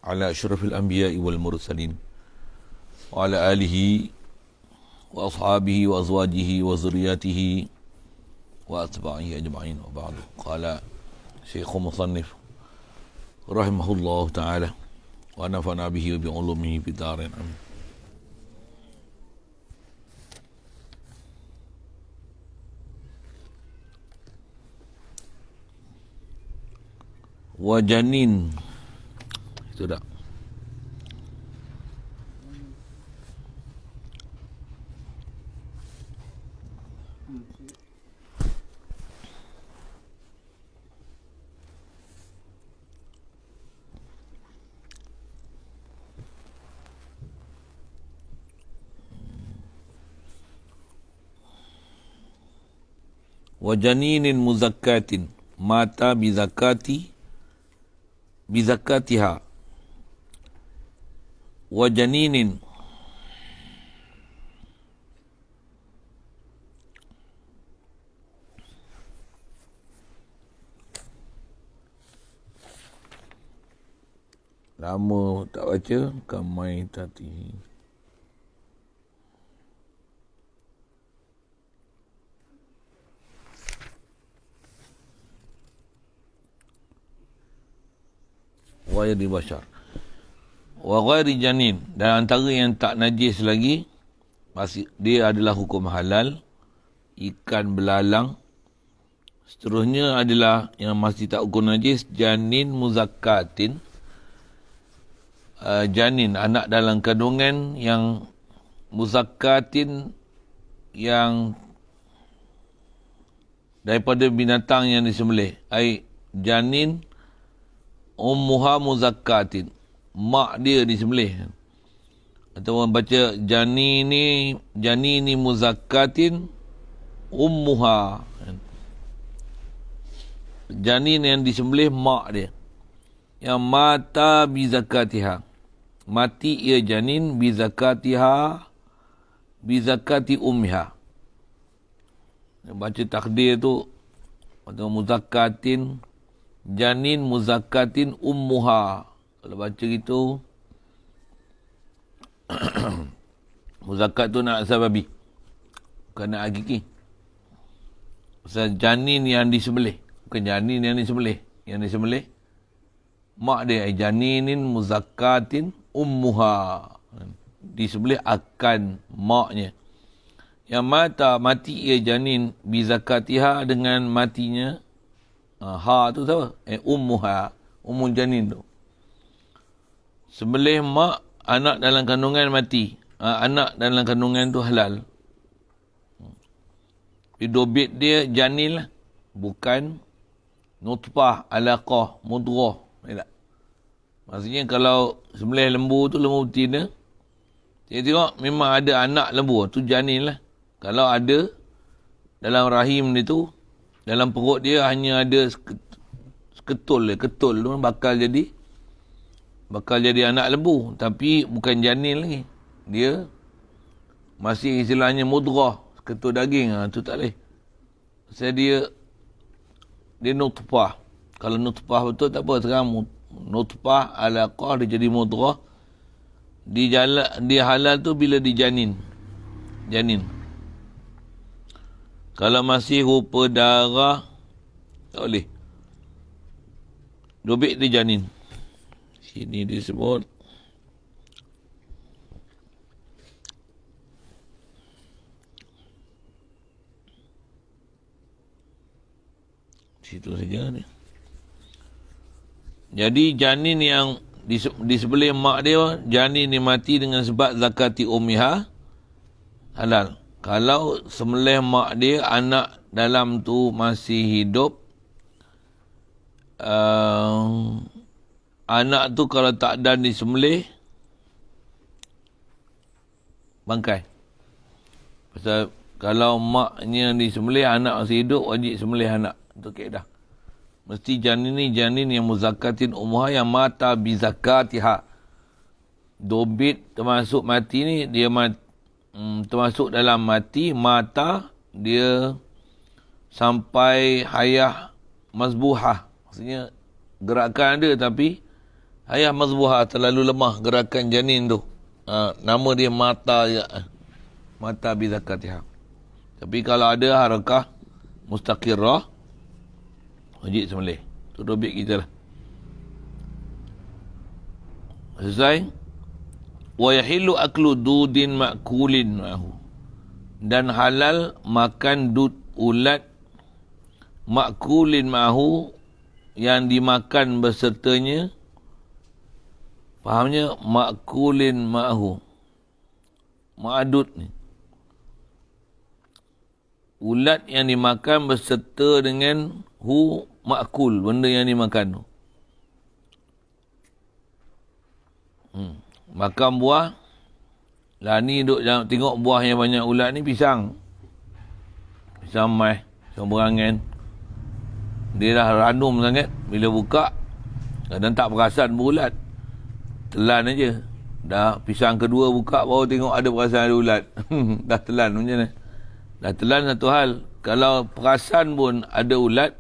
على أشرف الأنبياء والمرسلين وعلى آله وأصحابه وأزواجه وذرياته وأتباعه أجمعين وبعد. قال شيخ مصنف رحمه الله تعالى ونفعنا به وبعلومه في الدارين آمين. Wajanin itu dah. Wajaninin muzakkatin mata bizakatiha wajaninin lama tak baca kamai tati wa yadi bashar wa ghairi janin, dan antara yang tak najis lagi masih dia adalah hukum halal, ikan belalang. Seterusnya adalah yang masih tak hukum najis janin muzakkatin, janin anak dalam kandungan yang muzakkatin yang daripada binatang yang disembelih, ai janin ummuha muzakkatin, mak dia disembelih. Atau orang baca janini muzakkatin ummuha, janin yang disembelih mak dia, yang mata bizakatiha, mati ia janin bizakatiha bizakati ummiha. Baca takdir tu atau muzakkatin janin muzakkatin ummuha. Kalau baca gitu muzakkat tu nak asal babi, bukan nak hakiki. Pasal janin yang disembelih, bukan janin yang disembelih. Yang disembelih mak dia, janinin muzakkatin ummuha, disembelih akan maknya. Yang mati ia janin bizakatiha, dengan matinya ha tu siapa? Ummuha, ummu janin tu. Sembelih mak, anak dalam kandungan mati. Anak dalam kandungan tu halal. Dobit dia janin lah, bukan nutfah, alaqah, mudghah. Tak? Maksudnya kalau sembelih lembu tu, lembu betina, dia tengok memang ada anak lembu, tu janin lah. Kalau ada dalam rahim dia tu, dalam perut dia hanya ada ketul tu bakal jadi anak lembu, tapi bukan janin lagi. Dia masih istilahnya mudghah, ketul daging, tu tak boleh. Sebab dia nutfah. Kalau nutfah betul tak apa, sekarang nutfah alaqah dia jadi mudghah. Dia halal tu bila janin. Kalau masih rupa darah, tak boleh. Dobit dia janin. Sini disebut situ saja ni. Jadi janin yang disembelih mak dia, janin ni mati dengan sebab zakati ummiha, halal. Kalau sembelih mak dia, anak dalam tu masih hidup, anak tu kalau tak dan disembelih, bangkai. Pasal kalau maknya disembelih, anak masih hidup, wajib sembelih anak. Itu kaedah. Mesti janin ni janin yang muzakkatin ummuha, yang mata bizakatiha. Dobit termasuk mati ni, dia termasuk dalam mati, mata dia sampai hayah mazbuhah. Maksudnya gerakan ada tapi Hayah mazbuha, terlalu lemah gerakan janin tu. Nama dia mata bi zakatiha. Tapi kalau ada harakah mustaqirrah, wajib sembelih. Tu topik kita lah. Selesai. Wa yahillu aklu dudin ma'kulin ma'hu. Dan halal makan dud ulat ma'kulin ma'hu, yang dimakan bersertanya. Fahamnya? Ma'kulin ma'hu. Ma'adud ni. Ulat yang dimakan berserta dengan ma'kul, benda yang dimakan tu. Makan buah. Lah ni duk tengok buah yang banyak ulat ni pisang. Pisang mai, pisang berangan. Dia dah ranum sangat. Bila buka, kadang tak perasan berulat. Telan aja. Dah pisang kedua buka, baru tengok ada perasan ada ulat. Dah telan macam mana? Dah telan satu hal. Kalau perasan pun ada ulat,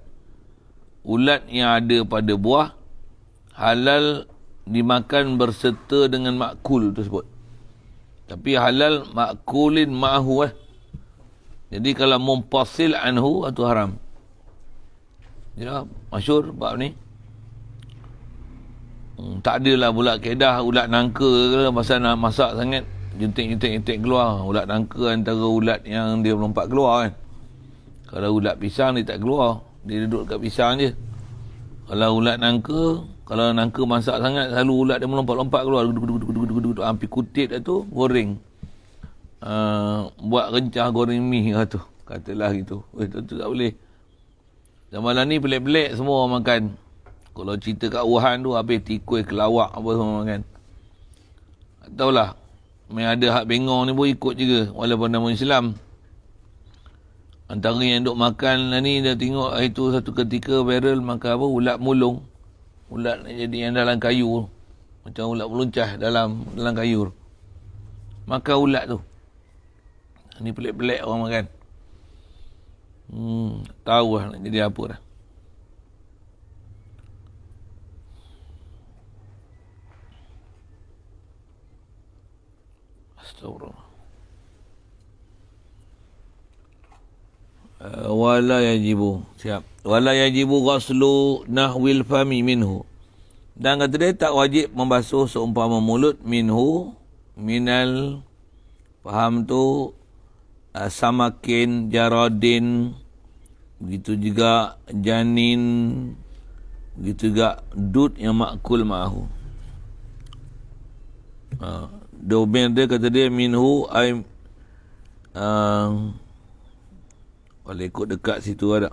ulat yang ada pada buah, halal dimakan berserta dengan makul tersebut. Tapi halal makulin ma'hu. Jadi kalau mumpasil anhu, itu haram. Ya, masyhur bab ni. Tak adalah pula kaedah ulat nangka ke pasal nak masak sangat jentik keluar. Ulat nangka antara ulat yang dia melompat keluar kan. Kalau ulat pisang dia tak keluar, dia duduk kat pisang je. Kalau ulat nangka, kalau nangka masak sangat, selalu ulat dia melompat-lompat keluar, hampir kutit dah tu, goreng. Buat rencah goreng mi tu, katalah gitu. Tu tak boleh. Zaman ni pelik-pelik semua orang makan. Kalau cerita kat Wuhan tu, habis tikus, kelawak apa semua makan. Tak tahulah. Main ada hak bengong ni pun ikut juga, walaupun nama Islam. Antara yang duk makan ni, dah tengok itu satu ketika viral makan apa, ulat mulung. Ulat jadi yang dalam kayu. Macam ulat meluncah dalam kayu. Makan ulat tu. Ni pelik-pelik orang makan. Tahu lah nak jadi apa dah. Astagfirullah. Wala yajibu. Siap. Wala yajibu ghaslu nahwil fami minhu. Dan kata dia tak wajib membasuh seumpama mulut minhu, minal, faham tu, samakin, jaradin, begitu juga janin, begitu juga dud yang makul ma'ahu. Domain dia kata dia minhu ay kalau ikut dekat situ ada.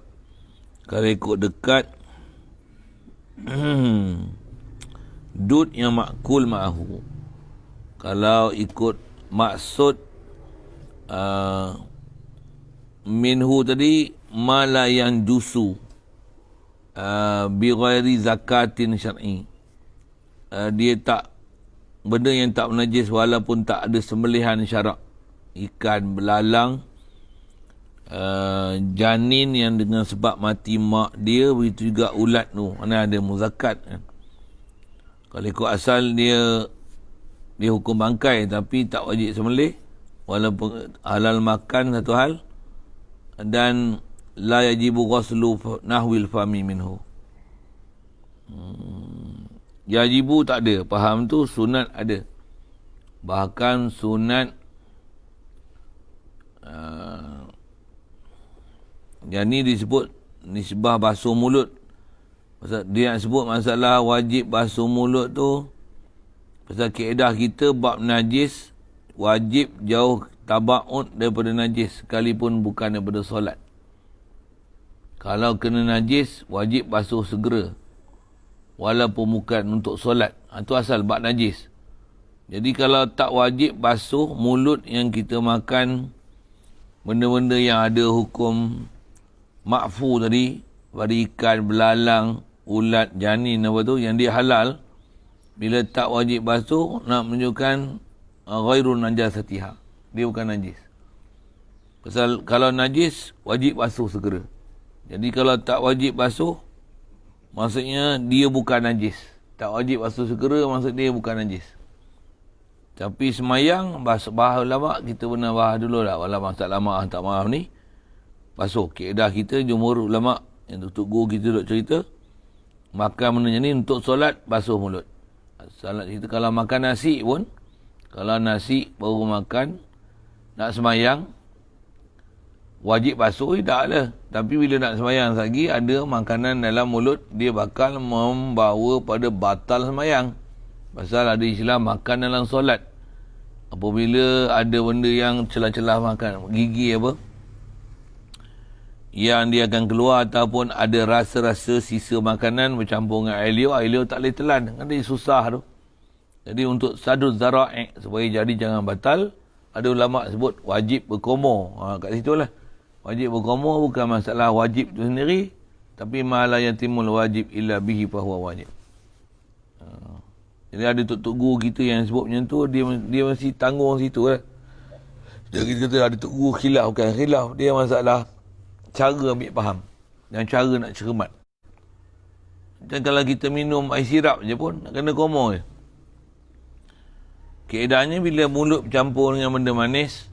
Kalau ikut dekat dud yang makul ma'ahu. Kalau ikut maksud minhu tadi, mala yang jusu bi ghairi zakatin syar'i. Dia tak, benda yang tak menajis walaupun tak ada sembelihan syarak. Ikan, belalang, janin yang dengan sebab mati mak dia, begitu juga ulat tu, mana ada muzakat kan. Kalau ikut asal dia hukum bangkai tapi tak wajib sembelih, walaupun halal makan satu hal, dan la yajibu ghaslu nahwil fami minhu. Yajibu tak ada, faham tu, sunat ada. Bahkan sunat yang ni disebut nisbah basuh mulut. Pasal dia nak sebut masalah wajib basuh mulut tu, pasal kaedah kita bab najis wajib jauh tabaud daripada najis, sekalipun bukan daripada solat. Kalau kena najis wajib basuh segera, walaupun bukan untuk solat. Itu asal bab najis. Jadi kalau tak wajib basuh mulut yang kita makan benda-benda yang ada hukum makfu tadi, pada ikan, belalang, ulat, janin apa tu, yang dia halal, bila tak wajib basuh, nak menunjukkan ghairun najasatiha, dia bukan najis. Pasal kalau najis wajib basuh segera. Jadi kalau tak wajib basuh, maksudnya dia bukan najis. Tak wajib basuh segera, maksud dia bukan najis. Tapi semayang, bahas ulama, kita pernah bahas dulu lah. Ulama tak lama, tak maaf ni. Basuh. Kaedah kita, jumhur ulama, yang Tok Guru kita duk cerita, makan benda ni untuk solat, basuh mulut. Salat kita kalau makan nasi pun, kalau nasi baru makan, nak semayang, wajib basuh, tak lah. Tapi bila nak semayang lagi, ada makanan dalam mulut, dia bakal membawa pada batal semayang. Pasal ada istilah makan dalam solat. Apabila ada benda yang celah-celah makan, gigi apa, yang dia akan keluar, ataupun ada rasa-rasa sisa makanan bercampur dengan air liur tak boleh telan. Kan dia susah tu. Jadi untuk sadud zara'i, supaya jadi jangan batal, ada ulama sebut wajib berkomor. Kat situ lah. Wajib berkomor bukan masalah wajib tu sendiri, tapi ma la yatimul wajib illa bihi fahuwa wajib. Jadi ada tok guru kita yang sebut macam tu, dia mesti tanggung situ lah. Jadi kita kata ada tok guru khilaf, bukan khilaf, dia masalah cara ambil faham dan cara nak cermat. Dan kalau kita minum air sirap je pun nak kena komor je. Keedahannya bila mulut bercampur dengan benda manis,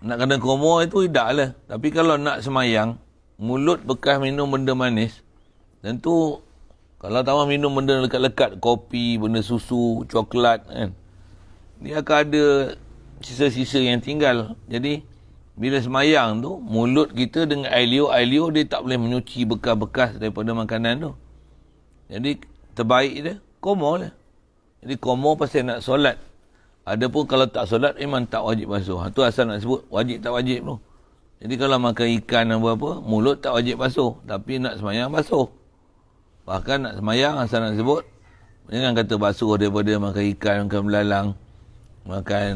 nak kena komor itu tidak lah. Tapi kalau nak semayang, mulut bekas minum benda manis, tentu kalau tahu minum benda lekat-lekat, kopi, benda susu, coklat kan, dia akan ada sisa-sisa yang tinggal. Jadi bila semayang tu, mulut kita dengan air liur dia tak boleh menyuci bekas-bekas daripada makanan tu. Jadi terbaik dia komor lah. Jadi komor pasal nak solat. Adapun kalau tak solat, memang tak wajib basuh. Itu asal nak sebut wajib tak wajib tu. Jadi kalau makan ikan apa-apa, mulut tak wajib basuh. Tapi nak semayang basuh. Bahkan nak semayang, asal nak sebut, jangan kata basuh daripada makan ikan, makan belalang, makan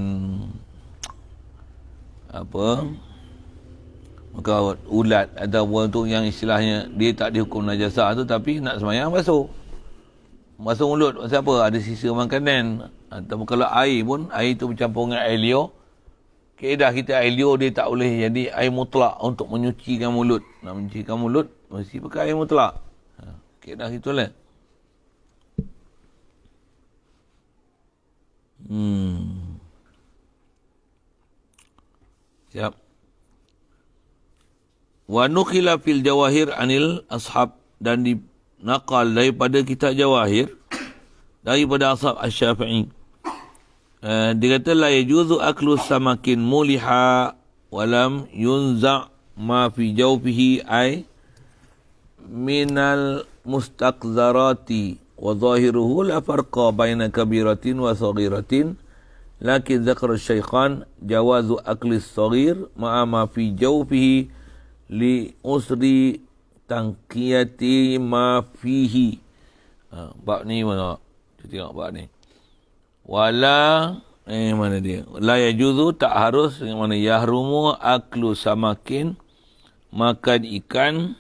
makan ulat, ataupun tu yang istilahnya dia tak dihukum najasah tu, tapi nak semayang basuh. Basuh mulut, pasal apa? Ada sisa makanan. Ataupun kalau air pun, air tu bercampur dengan air liur. Kaedah kita air liur dia tak boleh jadi air mutlak untuk menyucikan mulut. Nak menyucikan mulut, mesti pakai air mutlak. Kaedah itulah. Siap. Wa nukhila fil jawahir anil ashab, dan dinaqal daripada kitab jawahir daripada ashab asy-Syafi'i. Dia kata la yajuzu aklu samakin muliha walam yunza ma fi jawfihi ay minal mustaqzarati wa zahiruhu la farqa baina kabiratin wa saghiratin, lakin zakar syaikhan jawazu akli saghir ma'a ma fi jawfihi li usri tangkiyati ma fihi. Bab ni mana? Kita tengok bab ni. Wala mana dia? La yajuzu, tak harus, yang mana yahrumu aklu samakin, makan ikan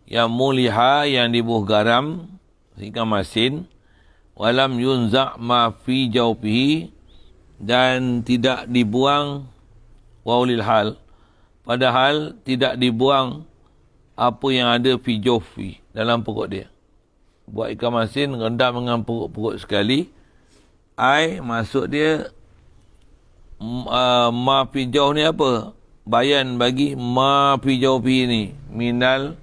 yang muliha, yang dibuh garam, ikan masin, walam yunza' ma fi jawfihi, dan tidak dibuang waulil hal, padahal tidak dibuang apa yang ada fi jawfi, dalam perut dia. Buat ikan masin, rendam dengan perut sekali, ai maksud dia ma fi jawf ni apa? Bayan bagi ma fi jawfi ni minal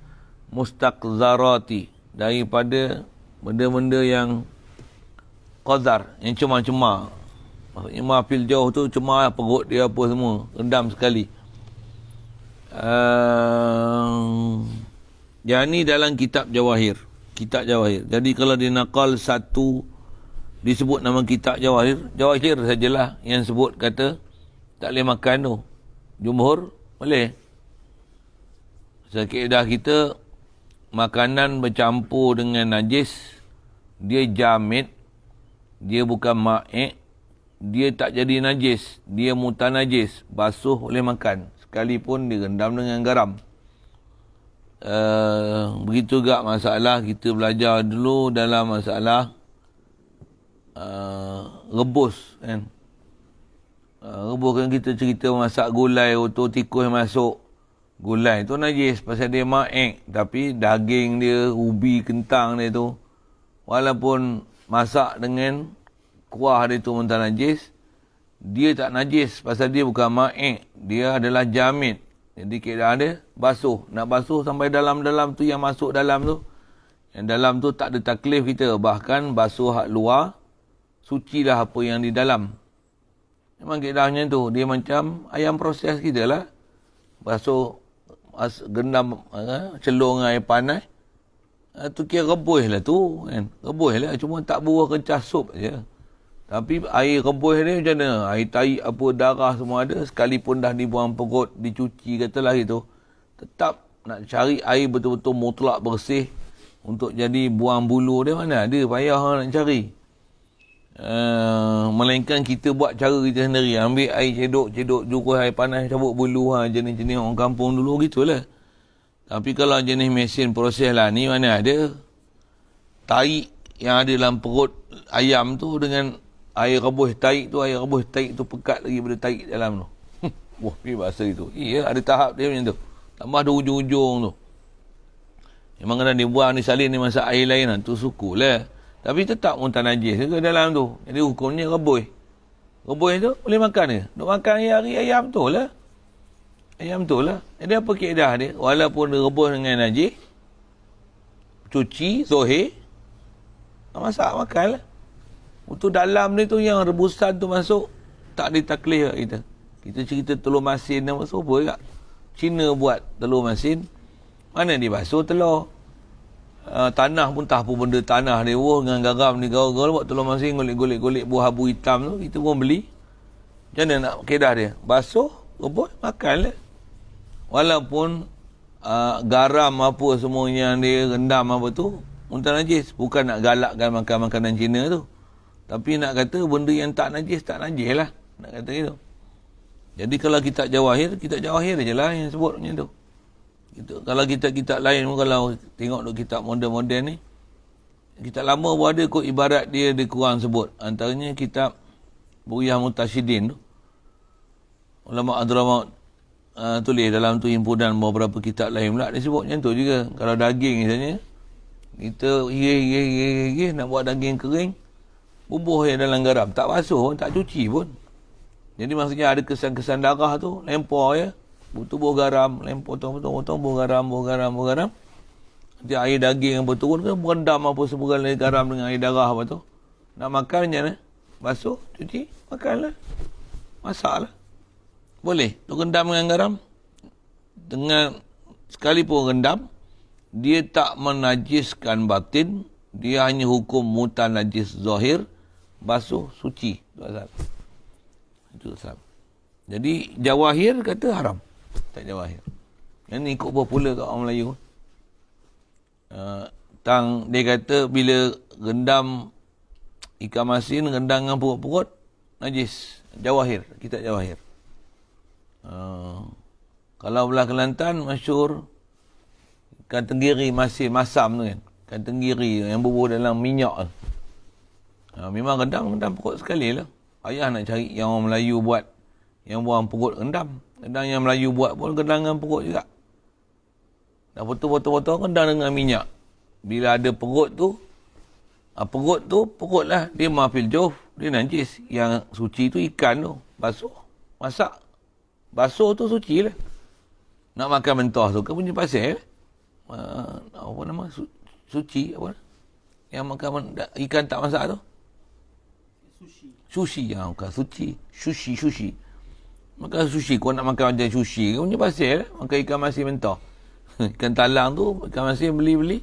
mustaqzarati, daripada benda-benda yang qazar, yang cemar-cemar. Maksudnya ma fil jawf tu cemar perut dia apa semua, rendam sekali. Yang ni dalam kitab Jawahir. Kitab Jawahir. Jadi kalau dinaqal satu disebut nama kitab Jawahir, Jawahir sajalah yang sebut kata tak boleh makan tu. Jumhur boleh. Kaedah kita, makanan bercampur dengan najis, dia jamid, dia bukan ma'ik, dia tak jadi najis, dia mutanajis, basuh boleh makan, sekalipun direndam dengan garam. Begitu juga masalah kita belajar dulu dalam masalah rebus kan. Rebus kan kita cerita masak gulai, otot tikus masuk, Gulai tu najis pasal dia ma'ek. Tapi daging dia, ubi, kentang dia tu, walaupun masak dengan kuah dia tu mentah najis, dia tak najis pasal dia bukan ma'ek. Dia adalah jamid. Jadi keadaan dia basuh. Nak basuh sampai dalam-dalam tu yang masuk dalam tu. Yang dalam tu tak ada taklif kita. Bahkan basuh hak luar, suci dah apa yang di dalam. Memang keadaannya tu. Dia macam ayam proses kita lah. Basuh, gendam, celur dengan air panas. Tu kira rebus lah tu. Kan? Rebus lah. Cuma tak buah kencah sup je. Tapi air rebus ni macam mana? Air tahi apa, darah semua ada. Sekalipun dah dibuang perut, dicuci katalah gitu. Tetap nak cari air betul-betul mutlak bersih. Untuk jadi buang bulu dia mana ada. Payah nak cari. Melainkan kita buat cara kita sendiri. Ambil air cedok, jurus air panas, cabut bulu. Jenis-jenis orang kampung dulu gitulah. Tapi kalau jenis mesin proses lah ni, mana ada tahi yang ada dalam perut ayam tu dengan air rebus tahi tu. Air rebus tahi tu pekat lagi pada tahi dalam tu. Wah, ni bahasa itu. Iya, ada tahap dia macam tu. Tambah ada ujung-ujung tu. Memang kena dibuang, disalin, dimasak air lain lah. Tu suku lah. Tapi tetap muntah najis ke dalam tu. Jadi hukumnya rebus. Rebus tu boleh makan ke? Duk makan hari ayam tu lah. Ayam tu lah. Jadi apa keedah dia? Walaupun dia rebus dengan najis, cuci, zohir, masak, makan lah. Untuk dalam ni tu yang rebusan tu masuk, tak ditaklih kat kita. Kita cerita telur masin dan masuk apa kat? Cina buat telur masin. Mana dia basuh telur? Tanah pun tak apa benda tanah dia dengan garam ni gaul-gaul buat telur masin, golek-golek buah abu hitam tu, kita pun beli. Macam mana nak keedah dia? Basuh, rebus, makan lah. Walaupun garam apa semua yang dia rendam apa tu, muntah najis. Bukan nak galakkan makan makanan Cina tu. Tapi nak kata benda yang tak najis lah. Nak kata gitu. Jadi kalau kitab Jawahir je lah yang sebut macam tu. Gitu. Kalau kitab-kitab lain pun, kalau tengok duk kitab moden-moden ni, kitab lama pun ada kot ibarat dia kurang sebut. Antaranya kitab Buryah Mutasyidin tu. Ulama Adramaut tulis dalam tu himpunan beberapa kitab lain pula. Dia sebut macam tu juga. Kalau daging misalnya, kita higih nak buat daging kering, bubuh je dalam garam. Tak basuh pun, tak cuci pun. Jadi maksudnya ada kesan-kesan darah tu, lempar je. Tubuh garam, potong, buah garam. Nanti air daging yang berturun ke, berendam apa sebulan lagi garam dengan air darah apa tu. Nak makan macam mana? Basuh, cuci, makanlah. Masaklah. Boleh. Tu rendam dengan garam. Dengan sekalipun rendam, dia tak menajiskan batin. Dia hanya hukum mutan najis zahir. Basuh, suci. Itu asal. Jadi, Jawahir kata haram. Tak Jawahir. Yang ni ikut berpula kat orang Melayu. Dia kata bila rendam ikan masin, rendam dengan perut-perut, najis. Jawahir. Kitab Jawahir. Kalau belah Kelantan, masyhur ikan tenggiri masin, masam tu kan. Ikan tenggiri yang bubuh dalam minyak tu. Memang rendam perut sekali lah. Payah nak cari yang orang Melayu buat, yang buang perut rendam. Kadang yang Melayu buat pun rendam dengan perut juga. Dah potong-potong rendam dengan minyak. Bila ada perut tu, perut lah. Dia mafil jauh. Dia najis. Yang suci tu ikan tu. Basuh. Masak. Basuh tu suci lah. Nak makan mentah tu ke punya pasal. Apa nama? Suci. Apa? Yang makan ikan tak masak tu. Sushi. Bukan suci. Sushi. Makan sushi. Kau nak makan macam sushi ke punya pasal lah. Makan ikan masin mentah. Ikan talang tu, ikan masin beli-beli.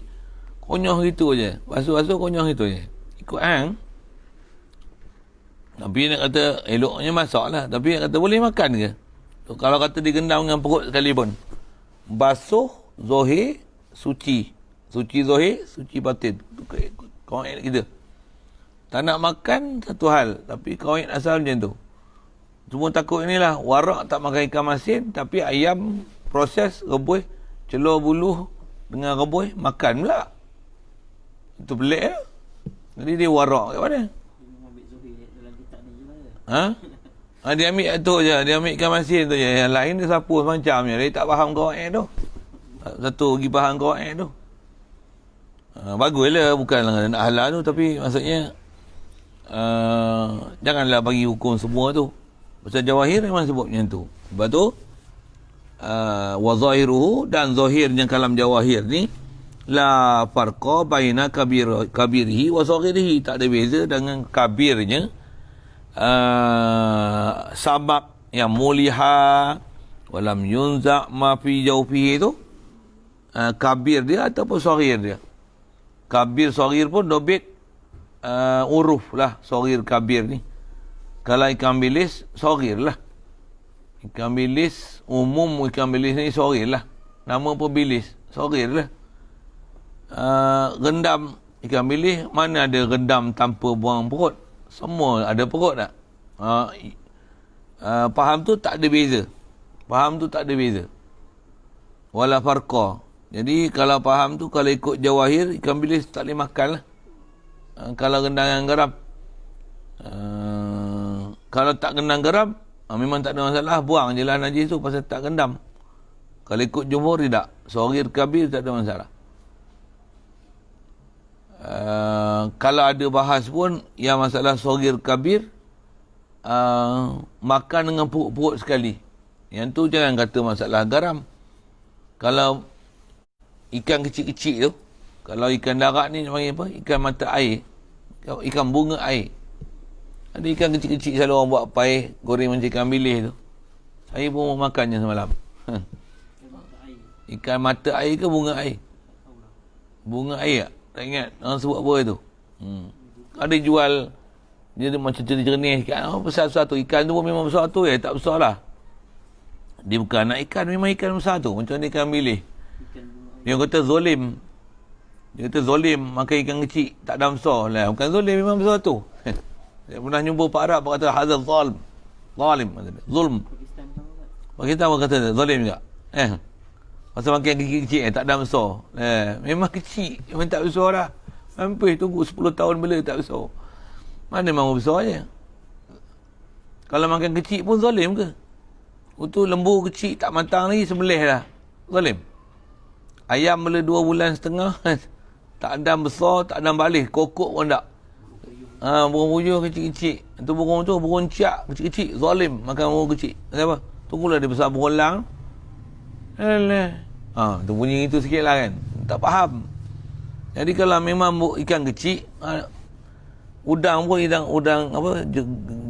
Konyoh gitu je. Basuh-basuh konyoh gitu je. Ikut hang. Tapi nak kata eloknya masak lah. Tapi nak kata boleh makan ke? So, kalau kata digendam dengan perut sekalipun. Basuh, zohir, suci. Suci zohir, suci batin. Kawan kita. Tak nak makan, satu hal. Tapi kawan asal macam tu. Cuma takut inilah, warak tak makan ikan masin, tapi ayam proses, rebus, celur bulu dengan rebus, makan pula. Itu pelik ya? Jadi dia warak kat mana? Ha? Dia ambil tu je. Dia ambil ikan masin tu je. Yang lain dia sapu macam je. Dia tak faham qawaid tu. Satu lagi faham qawaid tu. Baguslah. Bukanlah nak halal tu. Tapi maksudnya janganlah bagi hukum semua tu. Pasal Jawahir memang sebut macam tu. Sebab tu wa zahiruhu, dan zahirnya kalam Jawahir ni la farqa baina kabirihi wa saghirihi. Tak ada beza dengan kabirnya sabak yang muliha walam yunza ma fi jawfihi tu, kabir dia ataupun saghir dia. Kabir saghir pun dobit uruf lah, saghir kabir ni. Kalau ikan bilis saghir lah. Ikan bilis umum, ikan bilis ni saghir lah. Nama pun bilis, saghir lah. Rendam ikan bilis, mana ada rendam tanpa buang perut? Semua ada perut tak? Faham tu tak ada beza. Faham tu tak ada beza. Wala farqa. Jadi kalau faham tu, kalau ikut Jawahir, ikan bilis tak boleh makan lah. Kalau rendam dengan garam. Kalau tak rendam garam, memang tak ada masalah. Buang je lah najis tu pasal tak rendam. Kalau ikut jumhur tidak. Saghir kabir tak ada masalah. Kalau ada bahas pun yang masalah saghir kabir, makan dengan perut-perut sekali. Yang tu jangan kata masalah garam. Kalau ikan kecil-kecil tu, kalau ikan darat ni panggil apa? Ikan mata air. Ikan bunga air. Ada ikan kecil-kecil selalu orang buat paih, goreng macam ikan bilis tu. Saya pun makannya semalam. Ikan mata air ke bunga air? Bunga air tak? Tak ingat orang sebut apa tu. Ada jual, dia macam jernih sikit. Besar-besar tu. Ikan tu pun memang besar tu ya. Tak besar lah. Dia bukan anak ikan, memang ikan besar tu. Macam ni ikan bilis. Dia kata zolim. Dia kata zolim makan ikan kecil. Tak ada besar lah. Bukan zolim, memang besar tu. Saya pernah jumpa Pak Arab. Dia kata hazal zalim. Zalim. Zulm. Pakistan pun kata zolim juga. Pasal makan kecil-kecil tak ada besar. Memang kecil. Memang tak besar dah. Hampir tunggu 10 tahun bela tak besar. Mana mahu besarnya? Kalau makan kecil pun zalim ke? Itu lembu kecil tak matang lagi sembelih dah. Zalim. Ayam bela 2 bulan setengah. Tak ada besar, tak ada balik. Kokok pun tak. Burung puyuh kecil-kecil. Itu burung tu, burung ciak kecil-kecil. Zalim makan burung kecil. Kenapa? Tunggulah dia besar berulang. Tu bunyi itu sikit lah kan. Tak faham. Jadi kalau memang ikan kecil, udang pun udang apa,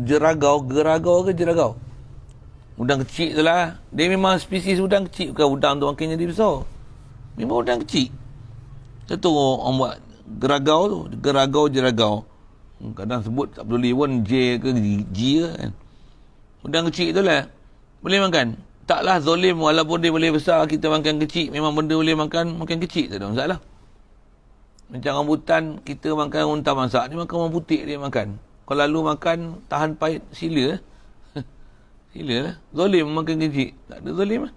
geragau ke jeragau. Udang kecil tu lah. Dia memang spesies udang kecil. Bukan udang tu makin jadi besar. Memang udang kecil. Satu orang buat geragau tu. Geragau, jeragau. Kadang sebut tak peduli pun J ke G ke kan. Udang kecil tu lah. Boleh makan. Taklah zolim walaupun dia boleh besar, kita makan kecil. Memang benda boleh makan kecil. Tak ada masalah. Macam rambutan, kita makan unta masak. Dia makan orang putih dia makan. Kalau lalu makan, tahan pahit, sila. Sila lah. Zolim makan kecil. Tak ada zolim lah.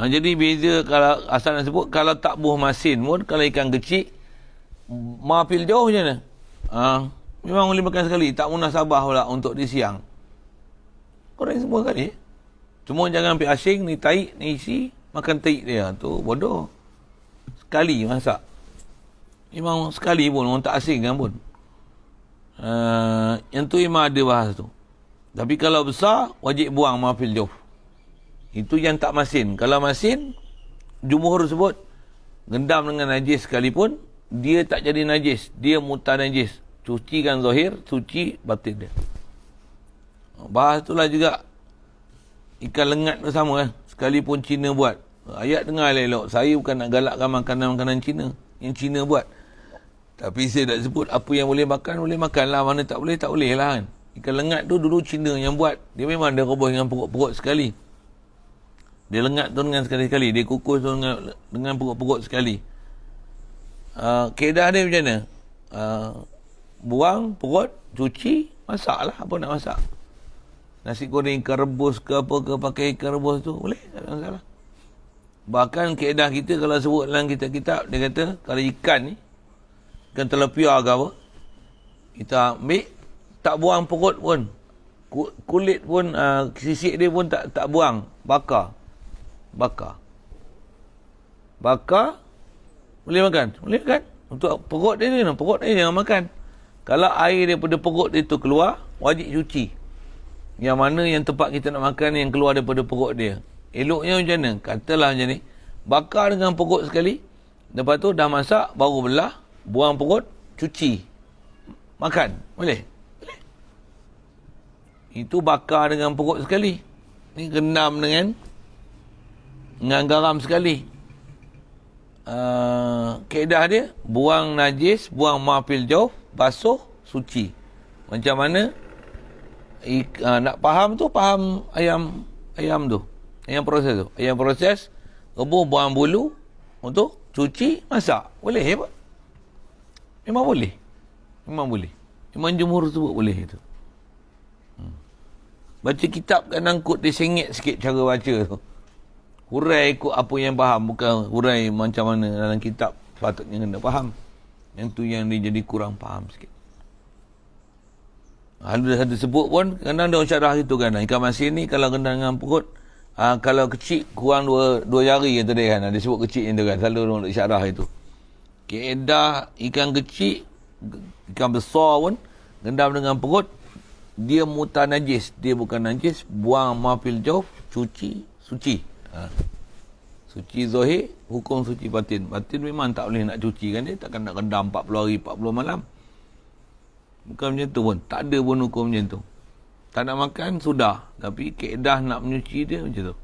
Jadi beza kalau asal nak sebut, kalau tak buah masin pun, kalau ikan kecil, mafil jauh macam mana? Memang boleh makan sekali. Tak munasabah pula untuk di siang. Korang semua kali. Cuma jangan ambil asing, ni taik, ni isi, makan taik dia. Tu bodoh. Sekali masak. Memang sekali pun, orang tak asing kan pun. Yang tu memang ada bahas tu. Tapi kalau besar, wajib buang mafil jauh. Itu yang tak masin. Kalau masin, jumhur sebut, gendam dengan najis sekalipun, dia tak jadi najis. Dia mutar najis. Cucikan zahir, suci batin dia. Bahas itulah juga ikan lengat tu sama kan. Sekalipun Cina buat. Ayat dengar elok. Saya bukan nak galakkan makanan-makanan Cina. Yang Cina buat. Tapi saya tak sebut apa yang boleh makan lah. Mana tak boleh lah kan. Ikan lengat tu dulu Cina yang buat. Dia memang dia rebus dengan perut-perut sekali. Dia lengat tu dengan sekali-sekali. Dia kukus tu dengan perut-perut sekali. Keedah dia macam mana? Buang perut, cuci, masak lah. Apa nak masak? Nasi goreng ikan rebus ke apa ke, pakai ikan rebus tu, boleh, tak ada masalah. Bahkan keedah kita kalau sebut dalam kitab-kitab, dia kata kalau ikan ni, ikan telapia ke apa, kita ambil, tak buang perut pun. Kulit pun, sisik dia pun tak buang. Bakar. Boleh makan? Boleh makan. Untuk perut dia ni, perut dia jangan makan. Kalau air daripada perut dia tu keluar, wajib cuci. Yang mana yang tempat kita nak makan yang keluar daripada perut dia. Eloknya macam mana? Katalah macam ni. Bakar dengan perut sekali. Lepas tu dah masak, baru belah. Buang perut, cuci. Makan. Boleh? Boleh. Itu bakar dengan perut sekali. Ni rendam dengan garam sekali. Kaedah dia, buang najis, buang mafil jauh, basuh, suci. Macam mana? Nak faham tu, faham ayam tu. Ayam proses, rebus, buang bulu, untuk cuci, masak. Boleh apa? Memang boleh. Memang jumhur sebut boleh itu. Baca kitab kan angkut, dia sengit sikit cara baca tu. Hurai ikut apa yang faham, bukan hurai macam mana dalam kitab sepatutnya kena faham. Yang tu yang dia jadi kurang faham sikit. Ada sebut pun kadang dia syarah itu kan, ikan masin ni kalau kena dengan perut, kalau kecil kurang dua jari yang tadi kan, dia sebut kecil yang tu kan, selalu orang nak syarah itu. Kaedah ikan kecil, ikan besar pun rendam dengan perut, dia mutar najis, dia bukan najis, buang mafil jauh, cuci, suci. Suci zahir, hukum suci batin. Batin memang tak boleh nak cuci kan, dia takkan nak rendam 40 hari 40 malam. Bukan macam tu pun, tak ada pun hukum macam tu. Tak nak makan sudah, tapi kaedah nak menyuci dia macam tu.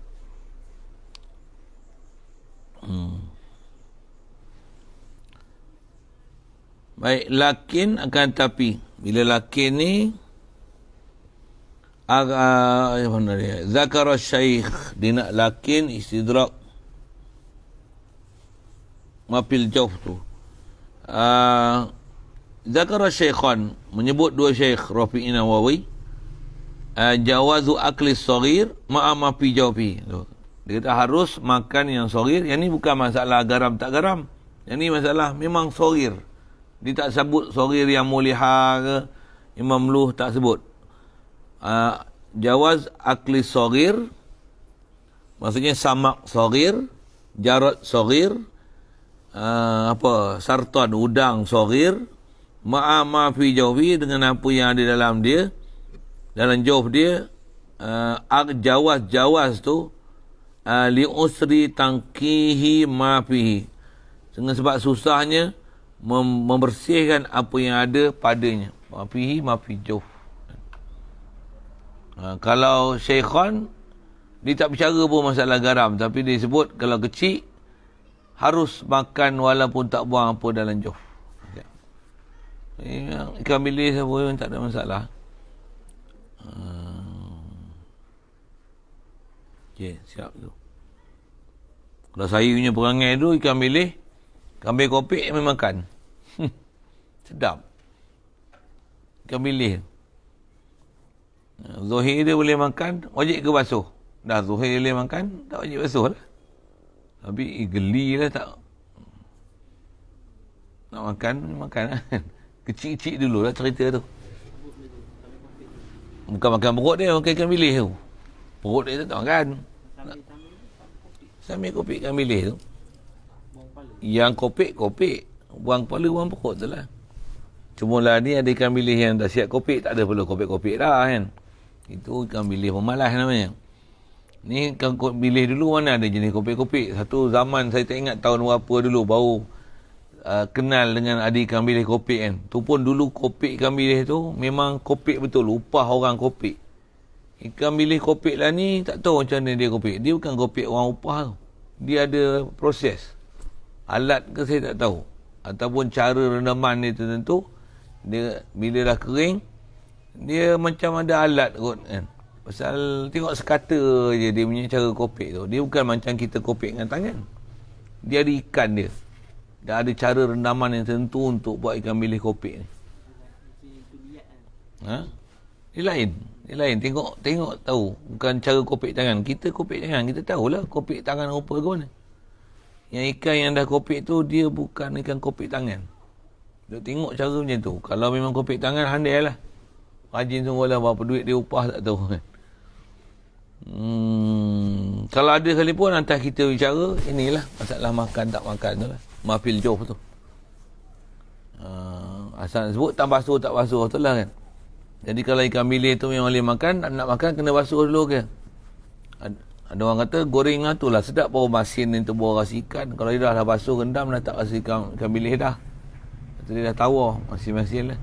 Baik, lakin akan tapi bila lakin ni mana dia? Zakara syaikh, dia nak lakin istidrak mafil jauh tu. Zakara syaikhan, menyebut dua syaikh Rafi'i Nawawi, jawazu akli saghir ma'a ma fi jawfi. Dia kata harus makan yang saghir. Yang ni bukan masalah garam tak garam. Yang ni masalah memang saghir. Dia tak sebut saghir yang muliha ke, Imam Luh tak sebut. Jawaz akli saghir, maksudnya samak saghir, jarad saghir, sartan udang saghir, ma'a ma fi jawfi, dengan apa yang ada dalam dia, dalam jawf dia. Jawaz tu li usri tangkihi ma fihi, dengan sebab susahnya membersihkan apa yang ada padanya. Ma fihi ma fi jawf. Kalau syaikhan, dia tak bicara pun masalah garam, tapi dia sebut kalau kecil harus makan walaupun tak buang apa dalam jawf. Ikan bilis apa pun tak ada masalah. Okey, siap tu. Kalau saya punya perangai tu, ikan bilis, kambing kopik memang makan. Sedap. Ikan bilis. Zuhir dia boleh makan, wajib ke basuh? Dah Zuhir boleh makan, tak wajib basuh lah. Tapi geli lah tak. Nak makan lah. Kecil-kecil dulu lah cerita tu. Bukan makan perut dia, makan ikan bilis tu. Perut dia tu tak makan. Sambil kopik ikan bilis tu. Yang kopik. Buang kepala, buang perut tu lah. Cuma lah ni ada ikan bilis yang dah siap kopik, tak ada perlu kopik-kopik dah kan. Itu ikan bilis pemalas namanya. Ni ikan bilis dulu mana ada jenis kopik-kopik. Satu zaman saya tak ingat tahun berapa dulu baru kenal dengan ada ikan bilis kopik kan. Tu pun dulu kopik ikan bilis tu memang kopik betul, upah orang kopik. Ikan bilis kopik lah ni tak tahu macam mana dia kopik. Dia bukan kopik orang upah tu. Dia ada proses. Alat ke saya tak tahu. Ataupun cara rendaman dia tertentu. Dia bila dah kering, dia macam ada alat kot kan. Pasal tengok sekata je dia punya cara kopik tu. Dia bukan macam kita kopik dengan tangan. Dia ada ikan dia. Dah ada cara rendaman yang tertentu untuk buat ikan bilis kopik ni. Dia lain. Tengok tahu. Bukan cara kopik tangan. Kita kopik tangan, kita tahulah kopik tangan rupa ke mana. Yang ikan yang dah kopik tu, dia bukan ikan kopik tangan. Dia tengok cara macam tu. Kalau memang kopik tangan, handai lah. Rajin sungguh lah, berapa duit dia upah tak tahu kan. Kalau ada sekali pun antara kita bicara, inilah masalah makan tak makan tu lah. Mahfil jauh tu. Asal sebut tak basuh tu lah kan. Jadi kalau ikan bilis tu memang boleh makan, nak makan kena basuh dulu ke. Ada orang kata goreng tu lah sedap, baru masin itu baru rasa ikan. Kalau dia dah basuh rendam dah tak rasa ikan bilis dah. Itu dia dah tawar masin-masin lah.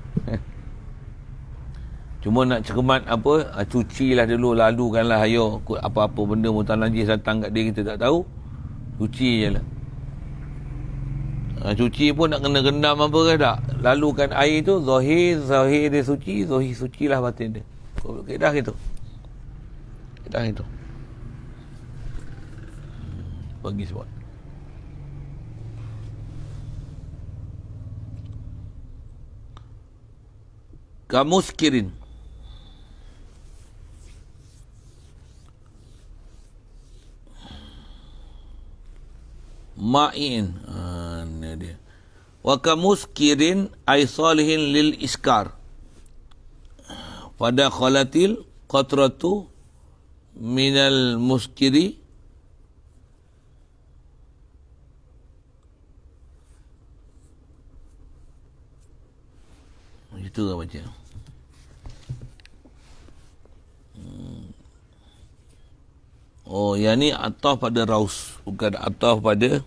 Cuma nak cermat apa, cucilah dulu, lalukanlah ayo apa-apa benda mutan najis datang kat dia kita tak tahu, cuci je lah. Cuci pun nak kena rendam apa ke tak, lalukan air tu, zahir dia suci, zahir sucilah batin dia. Kedah gitu, bagi sebab kamu sekirin ma'in, ini dia. Wa kamuskirin ay salihin lil iskar. Pada khalatil qatratu minal muskiri itu lah baca. Oh, yang ni ataf pada raus, bukan ataf pada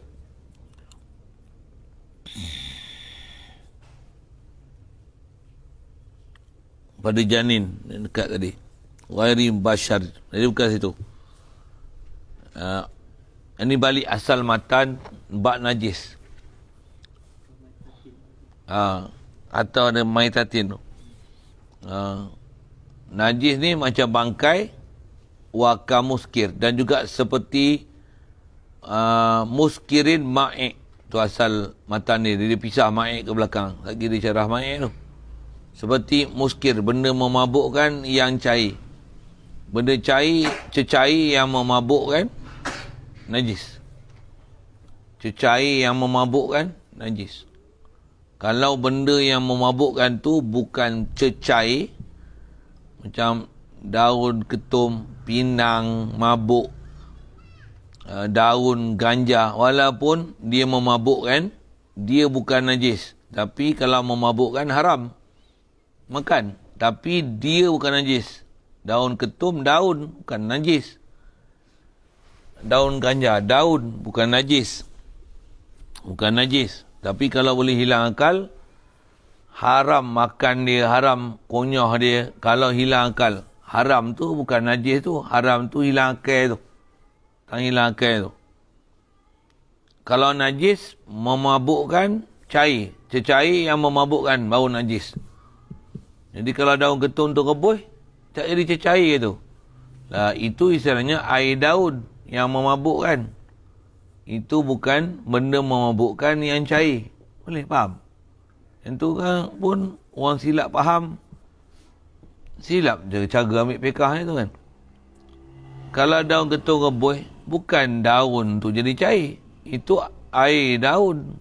janin dekat tadi. Ghairi bashar. Jadi bukan situ. Ini balik asal matan bak najis. Atau ada maitatin tu. Najis ni macam bangkai waka muskir, dan juga seperti muskirin ma'ik tu asal matan ni, dia pisah ma'ik ke belakang, lagi dia syarah ma'ik tu. Seperti muskir, benda memabukkan yang cair, benda cair, cecair yang memabukkan najis, cecair yang memabukkan najis. Kalau benda yang memabukkan tu bukan cecair, macam daun ketum, pinang, mabuk, daun ganja, walaupun dia memabukkan, dia bukan najis. Tapi kalau memabukkan haram makan, tapi dia bukan najis. Daun ketum, daun bukan najis. Daun ganja, daun bukan najis. Bukan najis. Tapi kalau boleh hilang akal, haram makan dia, haram konyoh dia. Kalau hilang akal, haram tu bukan najis tu, haram tu hilang akal tu. Tak hilang akal tu. Kalau najis, memabukkan cair. Cecair yang memabukkan baru najis. Jadi kalau daun ketum tu rebus, tak jadi cecair tu. Itu istilahnya air daun yang memabukkan. Itu bukan benda memabukkan yang cair. Boleh faham? Yang tu kan pun orang silap faham. Silap je cara ambil fiqah ni tu kan. Kalau daun ketum rebus, bukan daun tu jadi cair. Itu air daun.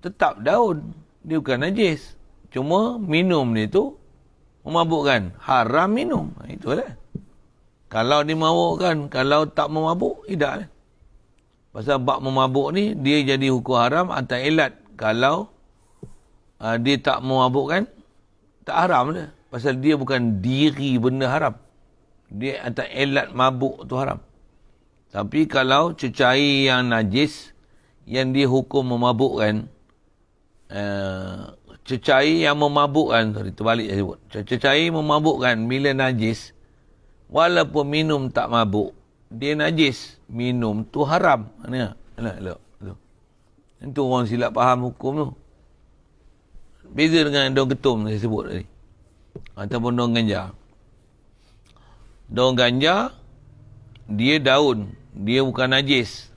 Tetap daun. Dia bukan najis. Cuma minum dia tu memabukkan. Haram minum. Itulah. Kalau dia memabukkan, kalau tak memabuk, tidak lah. Pasal bab memabuk ni, dia jadi hukum haram atau ilat. Kalau dia tak memabukkan, tak haram lah. Pasal dia bukan diri benda haram. Dia atau ilat mabuk tu haram. Tapi kalau cecair yang najis, yang dia hukum memabukkan, cecair yang memabukkan, terbalik saya sebut. Cecair memabukkan bila najis, walaupun minum tak mabuk, dia najis, minum tu haram. Itu orang silap faham hukum tu. Beza dengan daun ketum saya sebut tadi. Ataupun daun ganja. Daun ganja, dia daun. Dia bukan najis.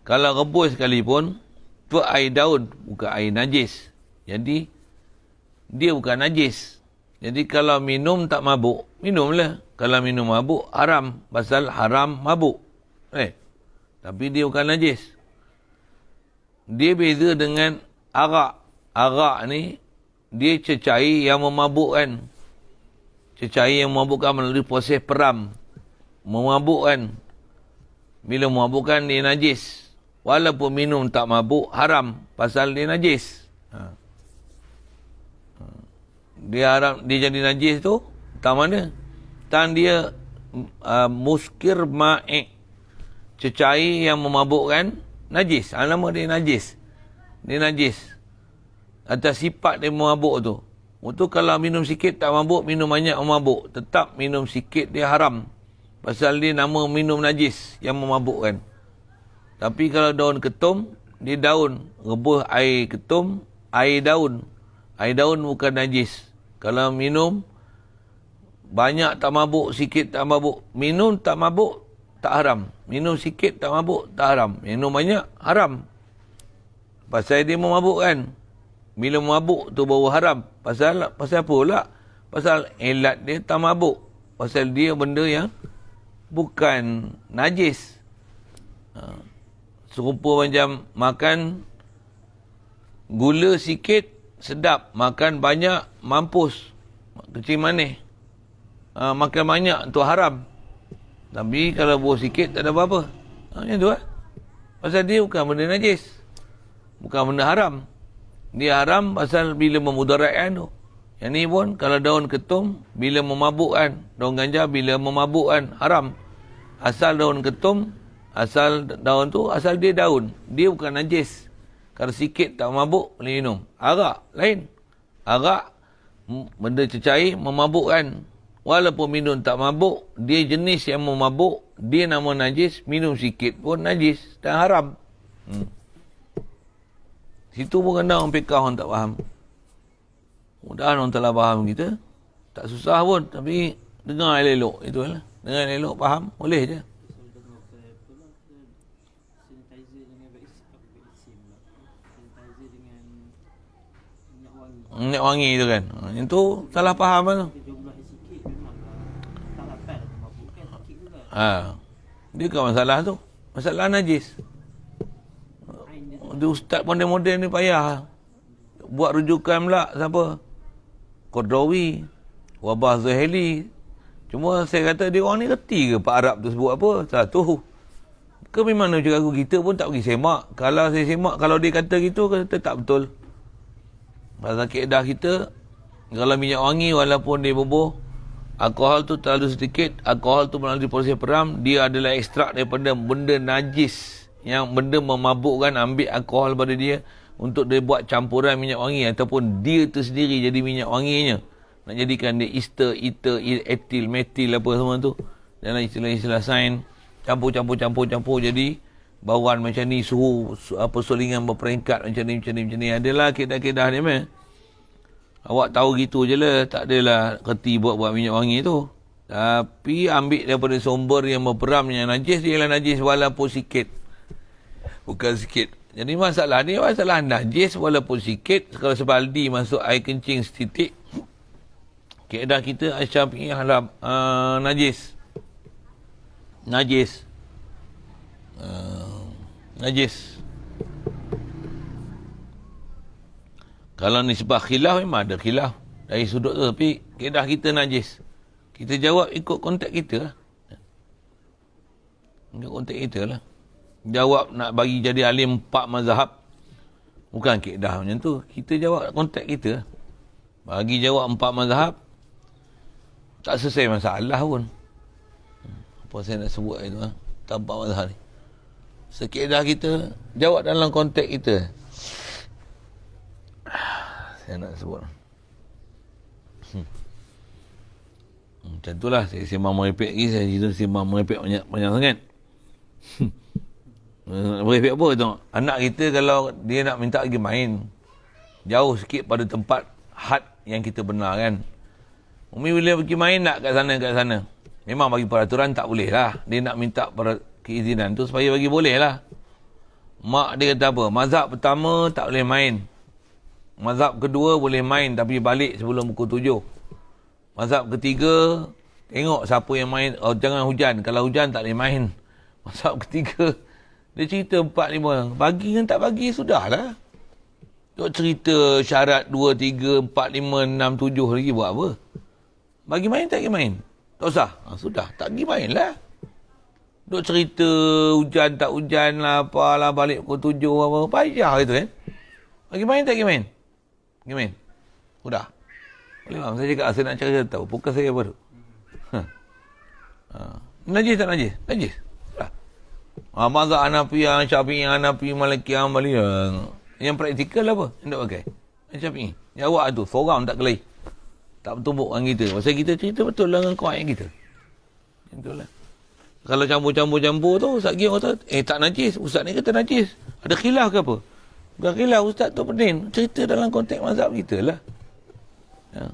Kalau rebus sekalipun, tu air daun, bukan air najis. Jadi, dia bukan najis. Jadi kalau minum tak mabuk, minumlah. Kalau minum mabuk, haram. Pasal haram mabuk. Tapi dia bukan najis. Dia beza dengan arak. Arak ni, dia cecair yang memabukkan. Cecair yang memabukkan melalui proses peram. Memabukkan. Bila memabukkan, dia najis. Walaupun minum tak mabuk, haram. Pasal dia najis. Dia haram, dia jadi najis tu, tak mana? Tan dia muskir ma'i. Cecair yang memabukkan, najis. Nama dia najis. Dia najis. Atas sifat dia memabuk tu. Itu kalau minum sikit tak mabuk, minum banyak memabuk. Tetap minum sikit dia haram. Pasal dia nama minum najis yang memabukkan. Tapi kalau daun ketum, dia daun. Rebus air ketum, air daun. Air daun bukan najis. Kalau minum, banyak tak mabuk, sikit tak mabuk. Minum tak mabuk, tak haram. Minum sikit tak mabuk, tak haram. Minum banyak, haram. Pasal dia memabukkan. Bila mabuk tu baru haram. Pasal apa pula? Pasal elat dia tak mabuk. Pasal dia benda yang bukan najis. Serupa macam makan gula sikit, sedap. Makan banyak, mampus. Kecil manis. Makan banyak, tu haram. Tapi kalau buah sikit, tak ada apa-apa. Macam tu lah. Pasal dia bukan benda najis. Bukan benda haram. Dia haram pasal bila memudaratkan tu. Yang ni pun, kalau daun ketum, bila memabukkan. Daun ganja, bila memabukkan, haram. Asal daun ketum, asal daun tu, asal dia daun. Dia bukan najis. Kalau sikit tak mabuk, boleh minum. Arak, lain. Arak, benda cecair, memabukkan. Walaupun minum tak mabuk, dia jenis yang memabuk, dia nama najis, minum sikit pun najis dan haram. Situ pun kena orang fiqah orang tak faham. Mudah-mudahan orang telah faham kita. Tak susah pun, tapi dengar elok. Itulah. Dengar elok, faham, boleh je. Minyak wangi tu kan. Yang tu salah faham lah tu. Dia bukan masalah tu. Masalah najis. Dia ustaz modern-modern ni payah. Buat rujukan pula siapa? Qardawi, Wabah Zuhaili. Cuma saya kata dia orang ni reti ke Pak Arab tu sebut apa? Satu. Ke memang nak cakap aku, kita pun tak pergi semak. Kalau saya semak, kalau dia kata gitu, kata tak betul. Pasal kaedah kita, kalau minyak wangi walaupun dia bubuh, alkohol tu terlalu sedikit, alkohol tu melalui proses peram, dia adalah ekstrak daripada benda najis yang benda memabukkan, ambil alkohol pada dia untuk dia buat campuran minyak wangi ataupun dia tu sendiri jadi minyak wanginya. Nak jadikan dia ester, ether, etil, metil apa semua tu. Dalam istilah-istilah sains, campur jadi bauan macam ni, suhu apa sulingan berperingkat macam ni. Adalah kedah-kedah dia meh. Awak tahu gitu je lah, tak adalah reti buat minyak wangi tu. Tapi ambil daripada sumber yang berperam yang najis, dia ialah najis walaupun sikit. Bukan sikit. Jadi masalah ni masalah najis walaupun sikit. Kalau sebaldi masuk air kencing setitik, keedah kita Asyafi'i halal najis. Najis. Kalau nisbah khilaf, memang ada khilaf dari sudut tu, tapi keedah kita najis. Kita jawab ikut konteks kita lah. Ikut konteks kita lah. Jawab nak bagi jadi alim 4 mazhab, bukan keedah macam tu. Kita jawab konteks kita lah. Bagi jawab 4 mazhab, tak selesai masalah pun. Apa saya nak sebut itu lah. Tak 4 mazhab ni. Sekeedah kita, jawab dalam konteks kita. Saya nak sebut. Macam itulah, saya sembang merepek lagi. Saya sembang merepek banyak sangat. Merepek apa tu? Anak kita kalau dia nak minta pergi main, jauh sikit pada tempat had yang kita benar kan. Umi bila pergi main nak kat sana. Memang bagi peraturan tak boleh lah. Dia nak minta keizinan tu supaya bagi boleh lah. Mak dia kata apa? Mazhab pertama tak boleh main. Mazhab kedua boleh main tapi balik sebelum pukul 7. Mazhab ketiga, tengok siapa yang main. Oh, jangan hujan. Kalau hujan tak boleh main. Mazhab ketiga, dia cerita 4-5. Bagi kan tak bagi, sudahlah. Duk cerita syarat 2, 3, 4, 5, 6, 7 lagi buat apa? Bagi main tak pergi main? Tak usah. Sudah, tak pergi main lah. Duk cerita hujan tak hujan lah, apalah balik pukul 7, apa payah gitu kan. Bagi main tak pergi main? Pergi main. Sudah. Boleh bang, saya cakap saya nak cari saya tahu. Pukul saya apa tu? Najis tak najis? Najis. Sudah. Mazhab Hanafi, Syafi'i, Hanafi, Maliki, Hanbali. Yang praktikal apa? Yang tak pakai. Syafi'i. Yang awak tu, seorang tak kelai. Tak bertumbuk dengan kita. Pasal kita cerita betul lah dengan kawan kita. Betul lah. Kalau campur-campur tu, Ustaz Giyong kata, tak najis. Ustaz ni kata najis. Ada khilaf ke apa? Bukan khilaf, Ustaz tu pening. Cerita dalam konteks mazhab kita lah. Ya.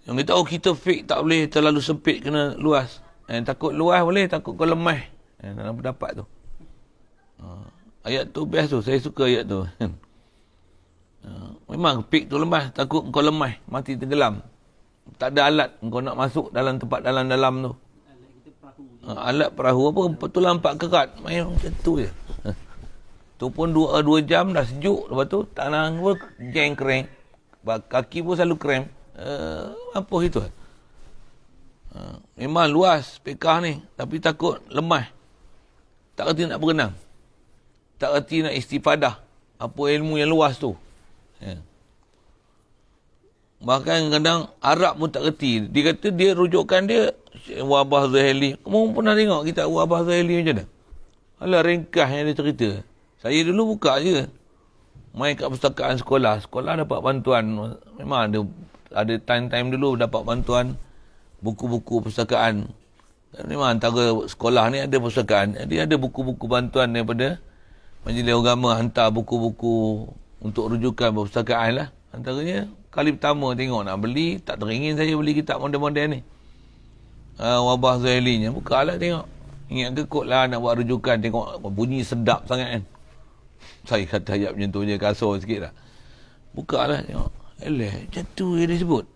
Yang kita tahu kita fake tak boleh terlalu sempit, kena luas. Takut luas boleh, takut kau lemah. Dalam pendapat tu. Ayat tu best tu, saya suka ayat tu. Memang fake tu lemah, takut kau lemah, mati tenggelam. Tak ada alat kau nak masuk dalam tempat dalam-dalam tu. Alat perahu apa, tulang 4 kerat. Main macam tu je. Tu pun 2 jam dah sejuk. Lepas tu tanah pun jeng krem. Kaki pun selalu krem. Apa itu? Memang luas pekah ni. Tapi takut lemah. Tak kerti nak berenang. Tak kerti nak istifadah. Apa ilmu yang luas tu. Bahkan kadang Arab pun tak kerti. Dia kata dia rujukan dia Wabah Zuhaili. Kamu pernah tengok kitab Wabah Zuhaili macam mana? Alah ringkas yang dia cerita. Saya dulu buka je. Main kat perpustakaan sekolah. Sekolah dapat bantuan. Memang ada time-time dulu dapat bantuan buku-buku perpustakaan. Memang antara sekolah ni ada perpustakaan. Jadi ada buku-buku bantuan daripada Majlis Agama hantar buku-buku untuk rujukan perpustakaan lah. Antaranya kali pertama tengok nak beli, tak teringin saya beli kitab modern-modern ni. Wabah Zuhailinya, buka lah tengok. Ingat ke kot lah nak buat rujukan, tengok bunyi sedap sangat kan. Saya kata ayat macam tu je, kasar sikit lah. Buka lah tengok. Macam tu dia sebut.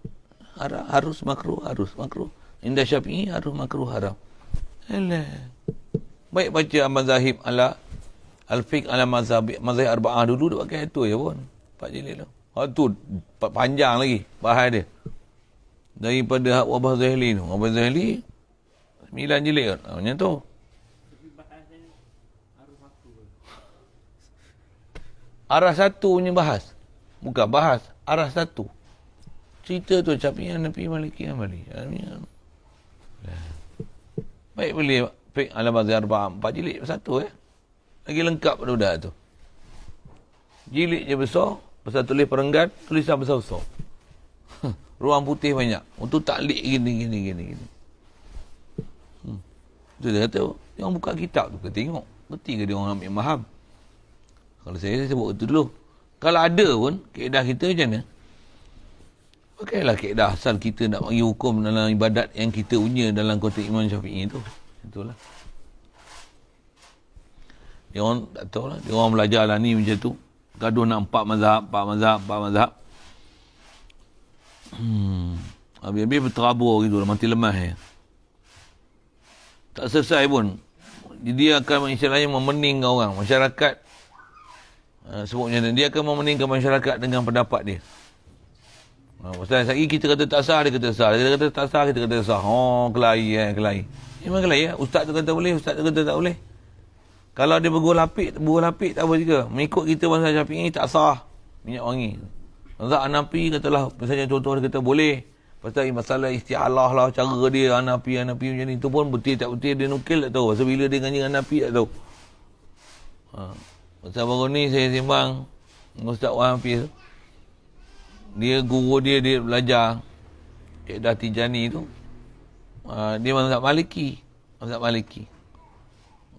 Harus makruh, harus makruh. Indah Syafi'i, harus makruh, haram. Baik baca mazahib ala al-fiqh ala mazahib arba'ah dulu, dia pakai itu je pun. 4 jilid tu. Tu panjang lagi bahas dia. Daripada Wabah Zuhaili tu. Wabah Zuhaili 9 jilid kan. Macam tu. Arah satu punya bahas. Bukan bahas. Arah satu. Cerita tu Syafi'i, Hanafi, Maliki, Hanbali. Baik boleh fiqh ala mazhab arba'ah 4 jilid satu Lagi lengkap budak tu. Jilid je besar. Pasal tulis perenggan, tulisan besar-besar. Ruang putih banyak. Untuk taklid gini. Tu dia kata, yang buka kitab tu, tengok. Berarti ke dia orang ambil faham? Kalau saya sebut itu dulu. Kalau ada pun, kaedah kita macam mana? Pakailah kaedah asal kita nak bagi hukum dalam ibadat yang kita punya dalam konteks Imam Syafi'i tu. Itulah. Dia orang tak tahu lah. Dia orang belajar lah ni macam tu. Gaduh nak 4 mazhab. Habis-habis berterabur gitu lah, mati lemah ya. Tak selesai pun. Dia akan istilahnya memeningkan orang. Masyarakat, sebut macam ni, dia akan memeningkan masyarakat dengan pendapat dia. Pasal lagi kita kata tak sah, dia kata sah. Dia kata tak sah, kita kata sah. Kelahi. Memang kelahi Ustaz tu kata boleh, Ustaz tu kata tak boleh. Kalau dia berbuah lapik tak apa juga. Mengikut kita bangsa Syafi'i tak sah minyak wangi. Mazhab Hanafi katalah, misalnya contoh dia kata boleh. Pasal masalah isti'alah lah, cara dia Hanafi macam ni. Itu pun betul tak betul dia nukil tak tahu. Pasal bila dia ngaji Hanafi tak tahu. Pasal baru ni saya sembang dengan Ustaz Hafiz. Dia guru dia belajar kaedah Tijani tu. Dia mazhab Maliki.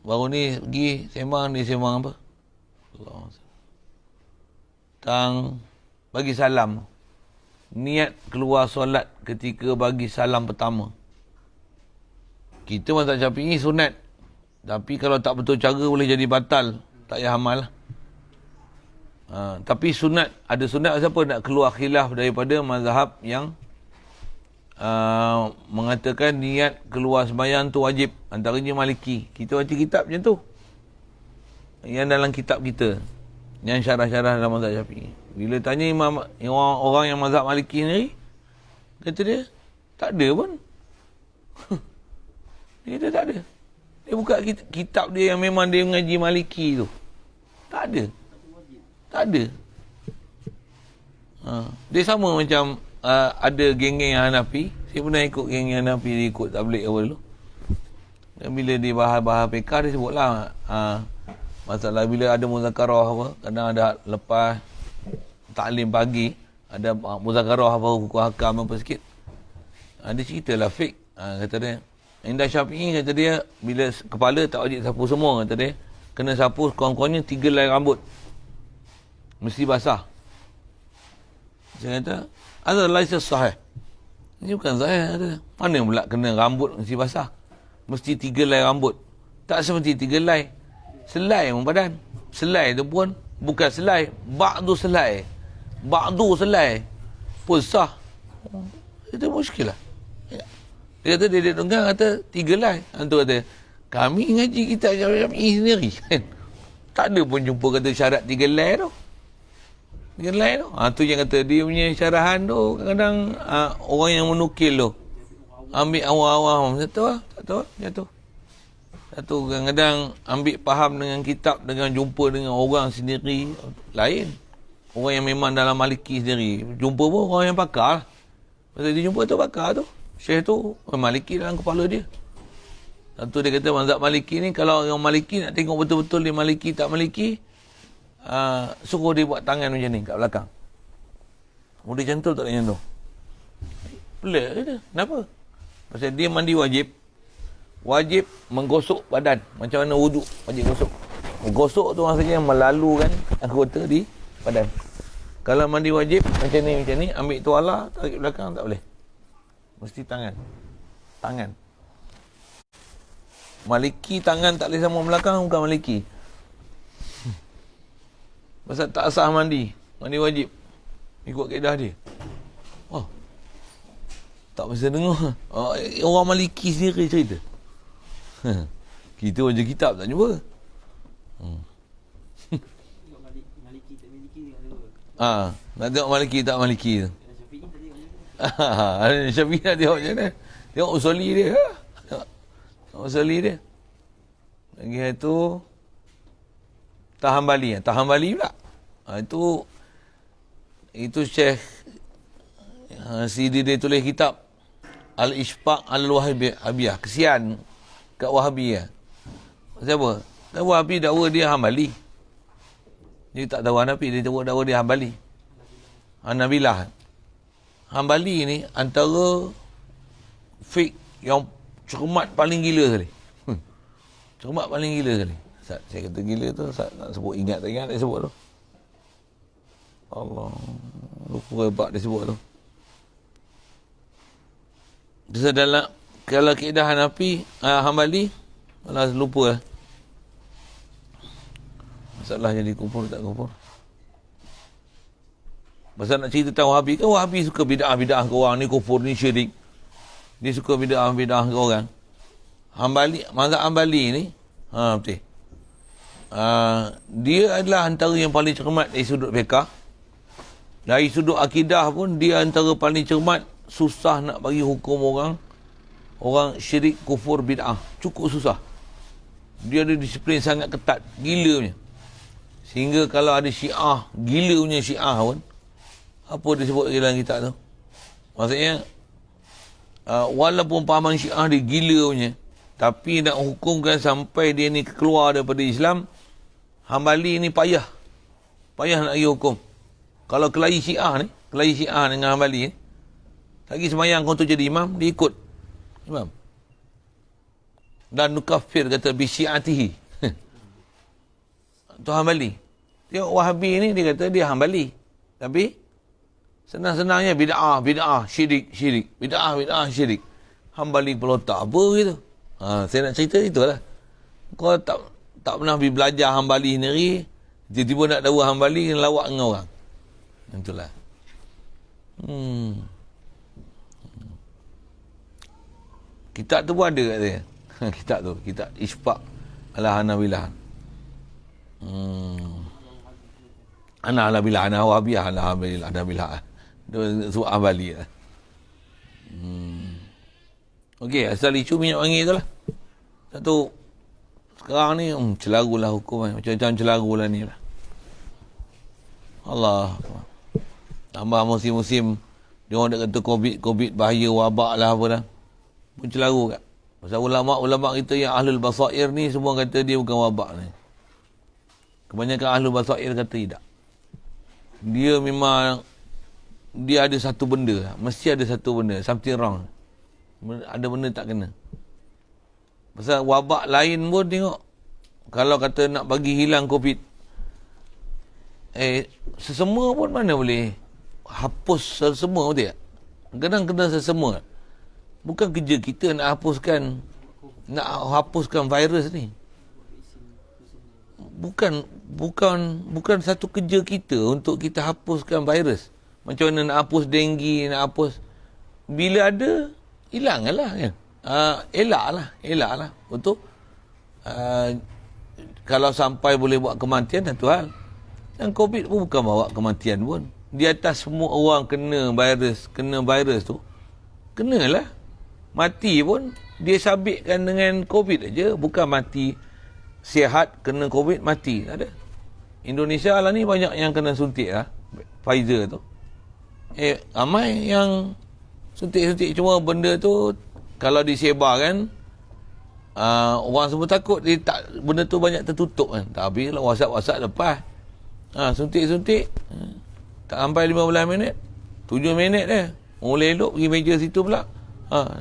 Baru ni pergi sembang apa? Allah. Tang bagi salam. Niat keluar solat ketika bagi salam pertama. Kita mazhab Syafi'i sunat. Tapi kalau tak betul cara boleh jadi batal. Tak payah amal lah. Tapi sunat, ada sunat siapa nak keluar khilaf daripada mazhab yang mengatakan niat keluar sembahyang tu wajib, antaranya Maliki. Kita baca kitab macam tu yang dalam kitab kita yang syarah-syarah dalam mazhab Syafi'i. Bila tanya imam orang yang mazhab Maliki ni, kata dia tak ada pun. Dia kata tak ada. Dia buka kitab dia yang memang dia mengaji Maliki tu. Tak ada. Tak ada. Dia sama macam ada geng-geng yang Hanafi. Saya pernah ikut geng yang Hanafi, dia ikut tabligh awal tu. Dan bila dia bahas fiqh, dia sebutlah masalah bila ada muzakarah apa, kadang ada lepas taklim pagi, ada muzakarah apa, hukum hakam apa sikit. Dia ceritalah fiqh. Kata dia, Indah Syafi'i kata dia, bila kepala tak wajib sapu semua, kata dia, kena sapu kurang-kurangnya 3 helai rambut. Mesti basah. Saya kata, ada laisa sahih. Ini bukan sahih, kata. Mana pula kena rambut mesti basah? Mesti 3 helai rambut. Tak seperti 3 helai. Selai pun badan. Selai tu pun bukan selai, ba'du selai. Ba'du selai pun sah. Itu muskil lah. Dia kata dia tunggang kata 3 helai. Antu kata kami ngaji kitab Syafi'i sendiri kan. Tak ada pun jumpa kata syarat 3 helai tu. 3 helai tu. Tu yang kata dia punya syarahan tu kadang-kadang orang yang menukil tu ambil awam-awam. Tak tahu lah. Jatuh. Satu kadang-kadang ambil faham dengan kitab, dengan jumpa dengan orang sendiri lain. Orang yang memang dalam Maliki sendiri. Jumpa pun orang yang pakar lah. Masa dia jumpa tu pakar tu. Syekh tu Maliki dalam kepala dia. Satu dia kata mazhab Maliki ni, kalau orang Maliki nak tengok betul-betul dia Maliki tak Maliki, suruh dia buat tangan macam ni kat belakang. Dia cantul tak dia cantul? Pelik kata. Kenapa? Pasal dia mandi wajib menggosok badan. Macam mana wuduk wajib gosok. Gosok tu maksudnya melalukan anggota di badan. Kalau mandi wajib macam ni, ambil tuala tarik belakang tak boleh. Mesti tangan. Maliki tangan tak boleh sama belakang, bukan Maliki. Pasal tak sah mandi wajib. Ikut kaedah dia. Tak mesti dengar. Orang Maliki sendiri cerita. Kita baca kitab tak jumpa. Nak tengok Maliki tak Maliki tu. Syafi'i nak tengok macam mana. Tengok usuli dia. Lagi itu Tahambali pula. Itu Syekh Sidi dia tulis kitab Al-Ishfaq Al-Wahabiyah. Kesian kat Wahabiyah. Siapa? Kan Wahabi dakwa dia Hambali. Dia tak tahu Hanafi, dia dakwa dia Hambali. Hanabilah. Hambali ni antara fiqh yang cermat paling gila sekali. Cermat paling gila sekali. Saya kata gila tu, saya nak sebut ingat tak ingat dia sebut tu. Allah. Lupa bab dia sebut tu. Terus dalam kalau kaedah Hanafi, Hambali, malah lupa lah. Masalah jadi kufur tak kufur. Pasal nak cerita tentang Wahabi, kan Wahabi suka bid'ah-bid'ah ke orang, ni kufur, ni syirik. Dia suka bid'ah-bid'ah ke orang. Mazhab Hambali ni, betul. Dia adalah antara yang paling cermat dari sudut fiqh. Dari sudut akidah pun, dia antara paling cermat. Susah nak bagi hukum orang syirik, kufur, bid'ah. Cukup susah. Dia ada disiplin sangat ketat. Gila punya. Sehingga kalau ada Syiah, gila punya Syiah pun, apa dia sebut dalam kitab tu? Maksudnya, walaupun pahaman Syiah dia gila punya, tapi nak hukumkan sampai dia ni keluar daripada Islam, Hambali ni payah. Payah nak bagi hukum. Kalau kelahi Syiah dengan Hambali ni, lagi semayang kau tu jadi imam, dia ikut imam. Dan nukafir kata bisyiatihi. Tu Hambali. Tengok Wahabi ni dia kata dia Hambali. Tapi senang-senangnya bid'ah, syirik. Bid'ah, syirik. Hambali pelotak apa gitu. Saya nak cerita itulah. Kau tak pernah pergi belajar Hambali sendiri, tiba-tiba nak tahu Hambali lawak dengan orang. Itulah. Kitab tu pun ada kat saya. Kitab Ishfaq ala Hanabilah. Ana alhamdulillah, ana wahabiyah, alhamdulillah, alhamdulillah. Itu suah balik lah. Okey, asal isu minyak wangi tu lah. Satu, sekarang ni, celarulah hukum. Macam-macam celarulah ni lah. Allah. Tambah musim-musim, dia orang nak kata COVID bahaya, wabak lah apa dah. Pun celaru kat. Pasal ulama' kita yang ahlul basair ni, semua kata dia bukan wabak ni. Kebanyakan ahlul basair kata tidak. Dia memang, dia ada satu benda. Mesti ada satu benda. Something wrong. Ada benda tak kena. Pasal wabak lain pun tengok. Kalau kata nak bagi hilang COVID, sesama pun mana boleh hapus sesama, betul tak? Kadang kena sesama. Bukan kerja kita nak hapuskan virus ni. Bukan satu kerja kita untuk kita hapuskan virus. Macam mana nak hapus denggi, nak hapus. Bila ada, hilanglah kan. Elaklah. Betul? Kalau sampai boleh buat kematian, satu hal. Dan COVID pun bukan bawa kematian pun. Di atas semua orang kena virus tu, kenalah. Mati pun, dia sabitkan dengan COVID aja. Bukan mati sihat, kena COVID, mati. Tak ada. Indonesia lah ni banyak yang kena suntik lah. Pfizer tu. Ramai yang suntik-suntik. Cuma benda tu, kalau disebarkan, orang semua takut. Benda tu banyak tertutup kan. Tapi lah WhatsApp lepas. Suntik-suntik. Tak sampai 15 minit. 7 minit dah. Mula elok pergi meja situ pula.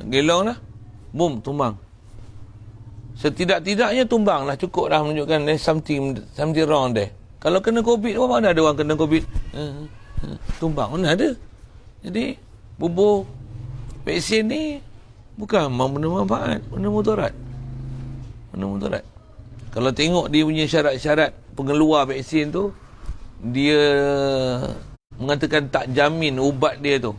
Gelong lah. Boom, tumbang. Setidak-tidaknya tumbang lah. Cukup dah menunjukkan something wrong there. Kalau kena COVID, mana ada orang kena COVID? Tumbang, mana ada? Jadi, bubuh vaksin ni bukan benda manfaat, benda mudarat. Kalau tengok dia punya syarat-syarat pengeluar vaksin tu, dia mengatakan tak jamin ubat dia tu.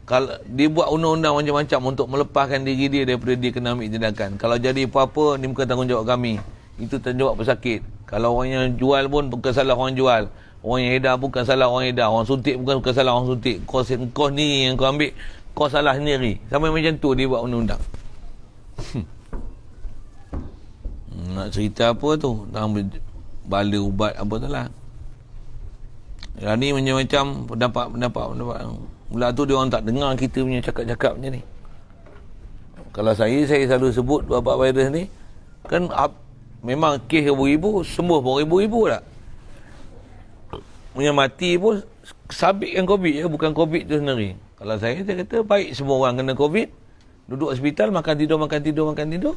Kalau dia buat undang-undang macam-macam untuk melepaskan diri dia daripada dia kena ambil tindakan. Kalau jadi apa-apa, ni bukan tanggungjawab kami. Itu tanggungjawab pesakit. Kalau orang yang jual pun bukan salah orang jual. Orang yang edar bukan salah orang edar. Orang suntik bukan salah orang suntik. Kau ni yang kau ambil, kau salah sendiri. Sampai macam tu dia buat undang-undang. Nak cerita apa tu? Bala ubat apa tu lah. Yang ni macam-macam pendapat. Mula tu dia orang tak dengar kita punya cakap-cakap macam ni. Kalau saya selalu sebut wabak virus ni, kan memang kes ribu-ribu, sembuh pun ribu-ribu tak. Punya mati pun sabitkan COVID ya, bukan COVID tu sendiri. Kalau saya kata baik semua orang kena COVID, duduk hospital, makan tidur,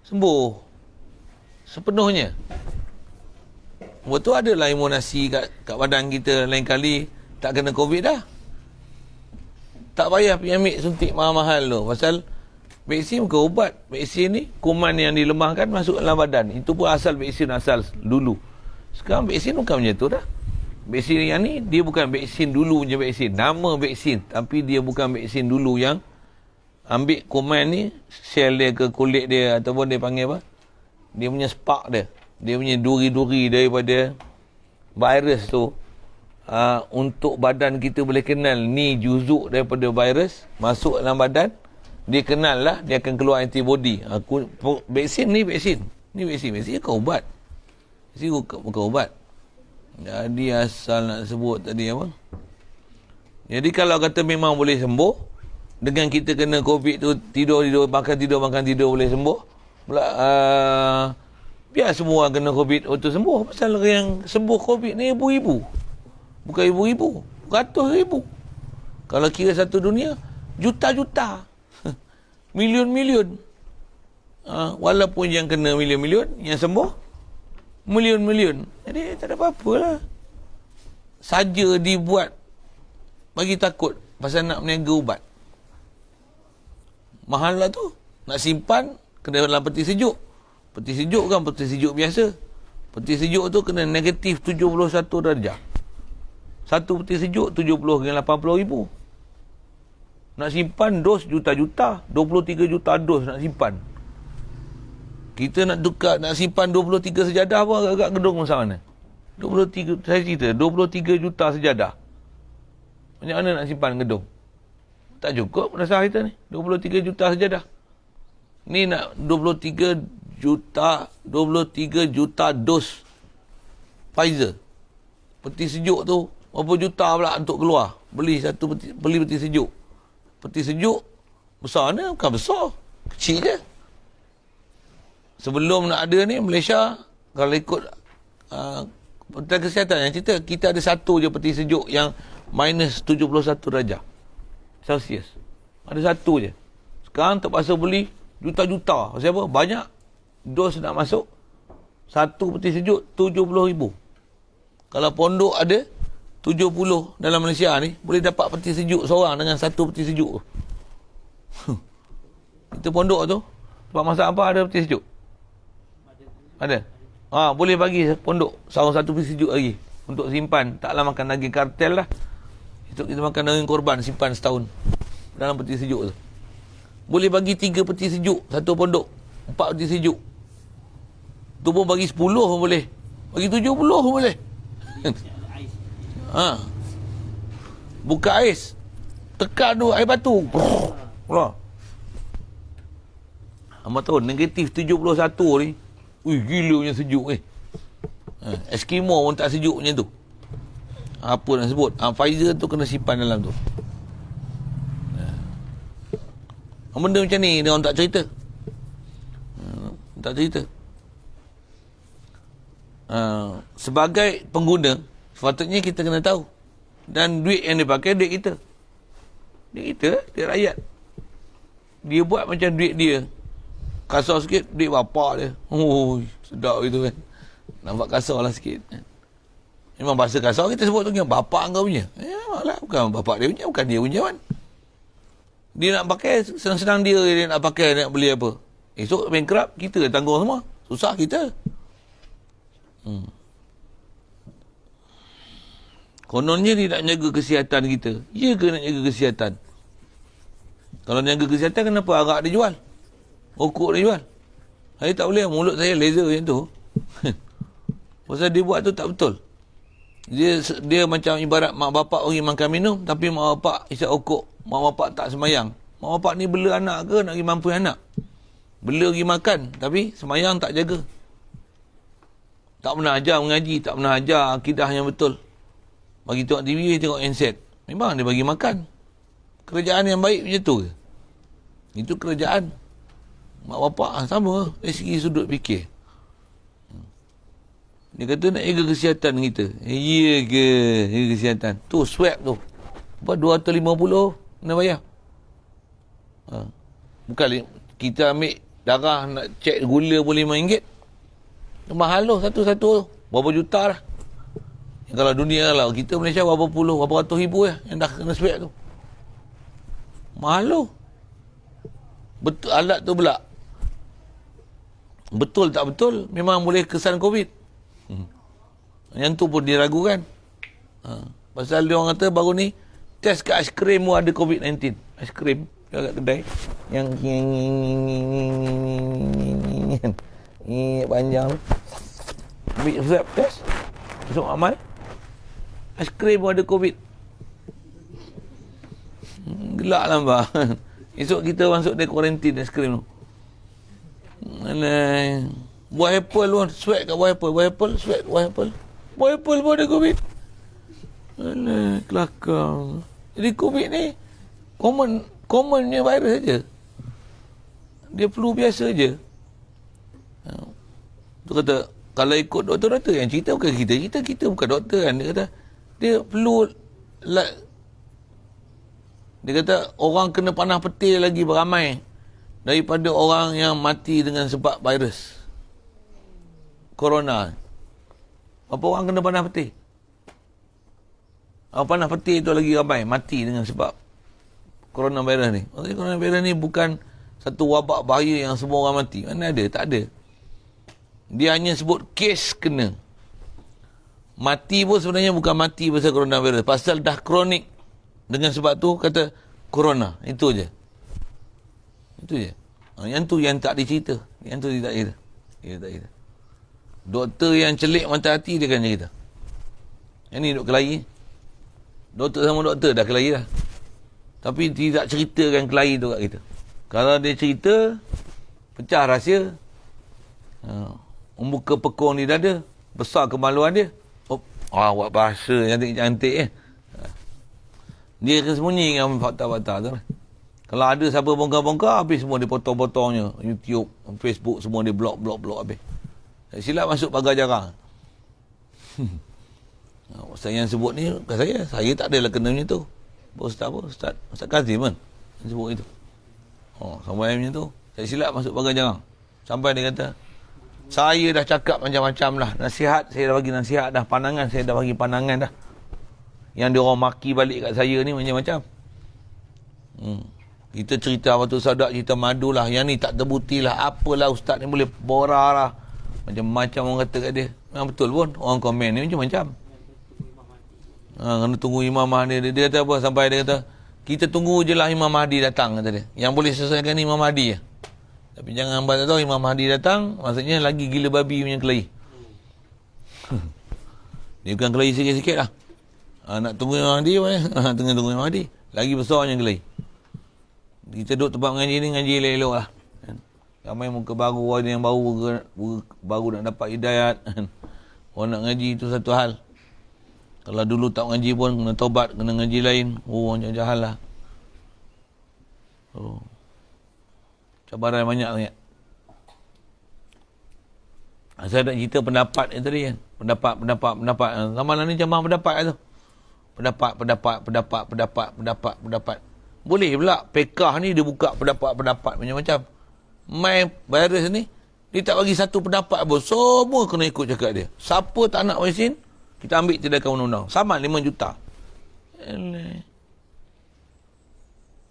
sembuh sepenuhnya. Betul adalah imunasi kat badan kita, lain kali tak kena COVID dah. Tak payah pergi ambil suntik mahal-mahal tu. Pasal vaksin bukan ubat. Vaksin ni, kuman yang dilemahkan masuk dalam badan. Itu pun asal vaksin asal dulu. Sekarang vaksin bukan macam tu dah. Vaksin yang ni, dia bukan vaksin dulu punya vaksin. Nama vaksin. Tapi dia bukan vaksin dulu yang ambil kuman ni, sel dia ke kulit dia, ataupun dia panggil apa? Dia punya spark dia. Dia punya duri-duri daripada virus tu. Untuk badan kita boleh kenal ni juzuk daripada virus masuk dalam badan, dia kenal lah, dia akan keluar antibody. Vaksin ni vaksin bukan ubat. Vaksin bukan ubat. Jadi asal nak sebut tadi apa, jadi kalau kata memang boleh sembuh dengan kita kena COVID tu, tidur makan tidur boleh sembuh pula, biar semua kena COVID untuk sembuh. Pasal yang sembuh COVID ni ibu-ibu. Bukan ibu-ibu, ratus ribu. Kalau kira satu dunia, juta-juta. Million-million. Walaupun yang kena million-million, yang sembuh, million-million. Jadi tak ada apa-apa lah. Saja dibuat bagi takut pasal nak meniaga ubat. Mahal lah tu. Nak simpan, kena dalam peti sejuk. Peti sejuk kan peti sejuk biasa. Peti sejuk tu kena negatif 71 darjah. Satu peti sejuk 70 hingga 80 ribu. Nak simpan dos juta-juta, 23 juta dos nak simpan. Kita nak tukar, nak simpan 23 sejadah pun agak-agak gedung macam mana. saya cerita, 23 juta sejadah. Macam mana nak simpan gedung? Tak cukup rasa kita ni. 23 juta sejadah. Ni nak 23 juta dos Pfizer. Peti sejuk tu, berapa juta pula untuk keluar. Beli peti sejuk. Peti sejuk, besar ni, bukan besar. Kecil je. Sebelum nak ada ni, Malaysia, kalau ikut Kementerian Kesihatan yang cerita, kita ada satu je peti sejuk yang minus 71 darjah Celsius. Ada satu je. Sekarang terpaksa beli juta-juta. Pasal apa? Banyak dos nak masuk. Satu peti sejuk 70,000. Kalau pondok ada 70 dalam Malaysia ni, boleh dapat peti sejuk seorang dengan satu peti sejuk. Itu pondok tu, tempat masak apa ada peti sejuk? Ada. Boleh bagi pondok seorang satu peti sejuk lagi untuk simpan. Taklah makan daging kartel lah. Itu kita makan daging korban, simpan setahun dalam peti sejuk tu. Boleh bagi 3 peti sejuk satu pondok, 4 peti sejuk. Tu pun bagi 10 pun boleh. Bagi 70 pun boleh. Buka ais, tekan tu air batu. Hamba tahu negatif 71 ni. Ui, gila punya sejuk ni. Eskimo pun tak sejuk macam tu. Apa nak sebut? Pfizer tu kena simpan dalam tu. Benda macam ni dia orang tak cerita. Tak cerita. Sebagai pengguna, sepatutnya kita kena tahu. Dan duit yang dia pakai, duit kita. Duit kita, duit rakyat. Dia buat macam duit dia. Kasar sikit, duit bapak dia. Oh, sedap itu kan. Nampak kasar lah sikit. Memang bahasa kasar kita sebut tu kan, bapak kau punya. Lah, bukan bapak dia punya, bukan dia punya kan. Dia nak pakai, senang-senang dia nak pakai, nak beli apa. Esok bankrupt, kita tanggung semua. Susah kita. Kononnya dia nak jaga kesihatan kita. Ya ke nak jaga kesihatan? Kalau nak jaga kesihatan, kenapa arak dia jual? Rokok dia jual? Saya tak boleh, mulut saya laser macam tu. Pasal dia buat tu tak betul. Dia macam ibarat mak bapak pergi makan minum, tapi mak bapak isap rokok. Mak bapak tak semayang. Mak bapak ni bela anak ke nak pergi mampu anak? Bela pergi makan, tapi semayang tak jaga. Tak pernah ajar mengaji, tak pernah ajar akidah yang betul. Bagi tengok TV, tengok handset. Memang dia bagi makan. Kerajaan yang baik macam tu ke? Itu kerajaan. Mak bapak sama dari segi sudut fikir. Dia kata nak jaga kesihatan kita. Ya ke jaga kesihatan? Tu swab tu. Berapa 250 kena bayar. Bukan kita ambil darah nak cek gula pun RM5. Mahal tu satu-satu. Berapa juta lah. Kalau dunia lah, kita Malaysia berapa puluh, berapa ratus ribu yang dah kena swab tu. Mahal tu. Betul alat tu pula. Betul tak betul, memang boleh kesan COVID. Yang tu pun diragukan. Pasal dia orang kata baru ni, test kat aiskrim pun ada COVID-19. Aiskrim kat kedai. Yang panjang tu. Ambil swab test. Besok amal. Aiskrim pun ada COVID. Gelak lah mbak. Esok kita masuk dari kuarantin aiskrim tu. Buah apple pun swab kat buah apple. Buah apple swab buah apple. Buah apple pun ada COVID. Kelakar. Jadi COVID ni commonnya virus saja. Dia flu biasa je. Tu kata kalau ikut doktor-doktor yang cerita bukan kita bukan doktor kan. Dia kata dia flu dia kata orang kena panah petir lagi beramai daripada orang yang mati dengan sebab virus corona. Apa orang kena panah petir? Panah petir tu lagi ramai mati dengan sebab coronavirus ni. Maksudnya coronavirus ni bukan satu wabak bahaya yang semua orang mati. Mana ada? Tak ada. Dia hanya sebut kes kena. Mati pun sebenarnya bukan mati pasal coronavirus. Pasal dah kronik. Dengan sebab tu kata corona. Itu je. Itu je. Yang tu yang tak dicerita. Yang tu dia tak cerita. Dia tak cerita. Doktor yang celik mata hati dia akan cerita. Yang ni duk kelahi. Doktor sama doktor dah kelahi dah. Tapi tidak ceritakan kelahi tu kat kita. Kalau dia cerita, pecah rahsia. Membuka pekong di dada. Besar kemaluan dia. Buat bahasa cantik-cantik Dia akan sembunyi dengan fakta-fakta tu lah. Kalau ada siapa bongkar-bongkar, habis semua dia potong-potongnya. YouTube, Facebook, semua dia blok habis. Silap masuk pagar jarang. Ustaz yang sebut ni bukan saya tak adalah kena macam tu. Ustaz Kazim kan yang sebut itu. Sampai macam tu saya silap masuk pagar jarang. Sampai dia kata, saya dah cakap macam-macam lah, nasihat saya dah bagi nasihat dah, pandangan saya dah bagi pandangan dah, yang dia orang maki balik kat saya ni macam-macam. Kita cerita Batu Sadak, cerita madu lah, yang ni tak terbukti lah, apalah ustaz ni boleh borah lah, macam-macam orang kata kat dia. Memang betul pun orang komen ni macam-macam. Kena tunggu Imam Mahdi. Dia kata apa? Sampai dia kata, kita tunggu je lah Imam Mahdi datang, kata dia. Yang boleh selesaikan ni Imam Mahdi je. Tapi jangan hamba tak tahu Imam Mahdi datang, maksudnya lagi gila babi punya kelahi. Dia bukan kelahi sikit-sikit lah. Nak tunggu Imam Mahdi, tunggu Imam Mahdi. Lagi besarnya kelahi. Kita duduk tempat mengaji ni, ngaji elok-elok lah. Ramai muka baru, ada yang baru nak dapat hidayat. Orang nak ngaji itu satu hal. Kalau dulu tak ngaji pun, kena taubat, kena ngaji lain. Macam jahal lah. Cabaran banyak sangat. Saya nak cerita pendapat yang tadi kan. Pendapat. Ramalan ni jamaah pendapat tu. Pendapat. Boleh pula pekah ni dia buka pendapat macam-macam. Main virus ni, dia tak bagi satu pendapat pun. Semua kena ikut cakap dia. Siapa tak nak vaksin, kita ambil tindakan undang-undang. Saman 5 juta.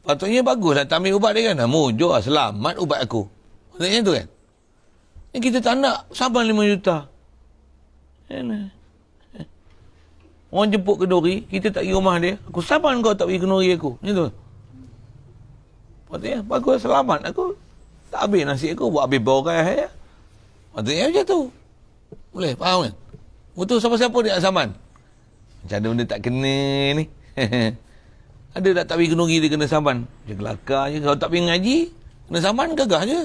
Patutnya baguslah tak ambil ubat dia kan. Mujur lah, selamat ubat aku. Maksudnya tu kan. Ni kita tak nak, saman 5 juta. Orang jemput kenduri, kita tak pergi rumah dia. Aku saman kau tak pergi kenduri aku. Macam tu. Patutnya bagus, selamat aku. Tak habis nasi aku, buat habis borai. Patutnya macam tu. Boleh, faham kan? Betul, siapa-siapa dia nak saman. Macam ada benda tak kena ni. Ada tak pergi kenduri dia kena saman. Dia kelakar je. Kalau tak pergi ngaji, kena saman, gagah je.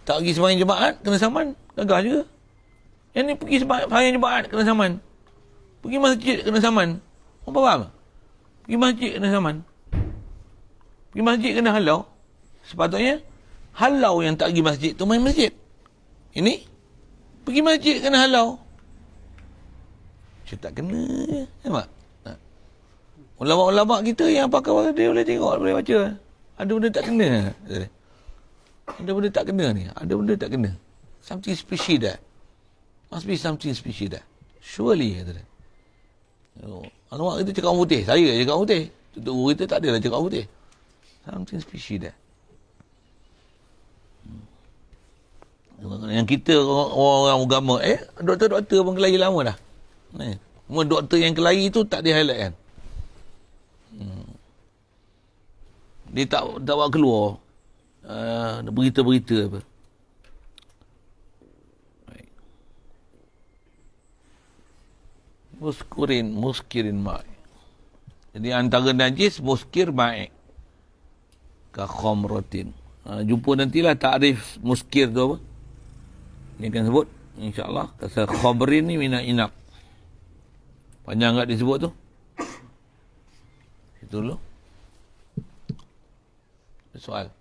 Tak pergi sembahyang jemaat, kena saman, gagah je. Yang ni pergi sembahyang jemaat, kena saman. Pergi masjid, kena saman. Orang faham? Pergi masjid, kena saman. Pergi masjid, kena halau. Sepatutnya, halau yang tak pergi masjid tu main masjid. Ini, pergi masjid, kena halau. Macam tak kena je. Nampak? Ulama-ulama kita yang pakar dia boleh tengok, boleh baca. Ada benda tak kena. Ada benda tak kena ni. Ada benda tak kena. Something special there. Must be something special there. Surely, kata dia. Alamak, kita cakap orang putih. Saya cakap orang putih. Tutup guru kita tak adalah cakap orang putih. Something special there. Yang kita orang agama, doktor-doktor pun kelahi lama dah. Semua doktor yang kelahi tu tak di-highlight kan. Dia tak buat keluar berita-berita apa. Muskirin ma'i. Jadi antara najis muskir ma'i ka khamratin. Jumpa nantilah takrif muskir tu apa. Ni akan sebut insya-Allah. Pasal khamrin ni mina inaq. Panjang tak disebut tu? Itu dulu. Soal.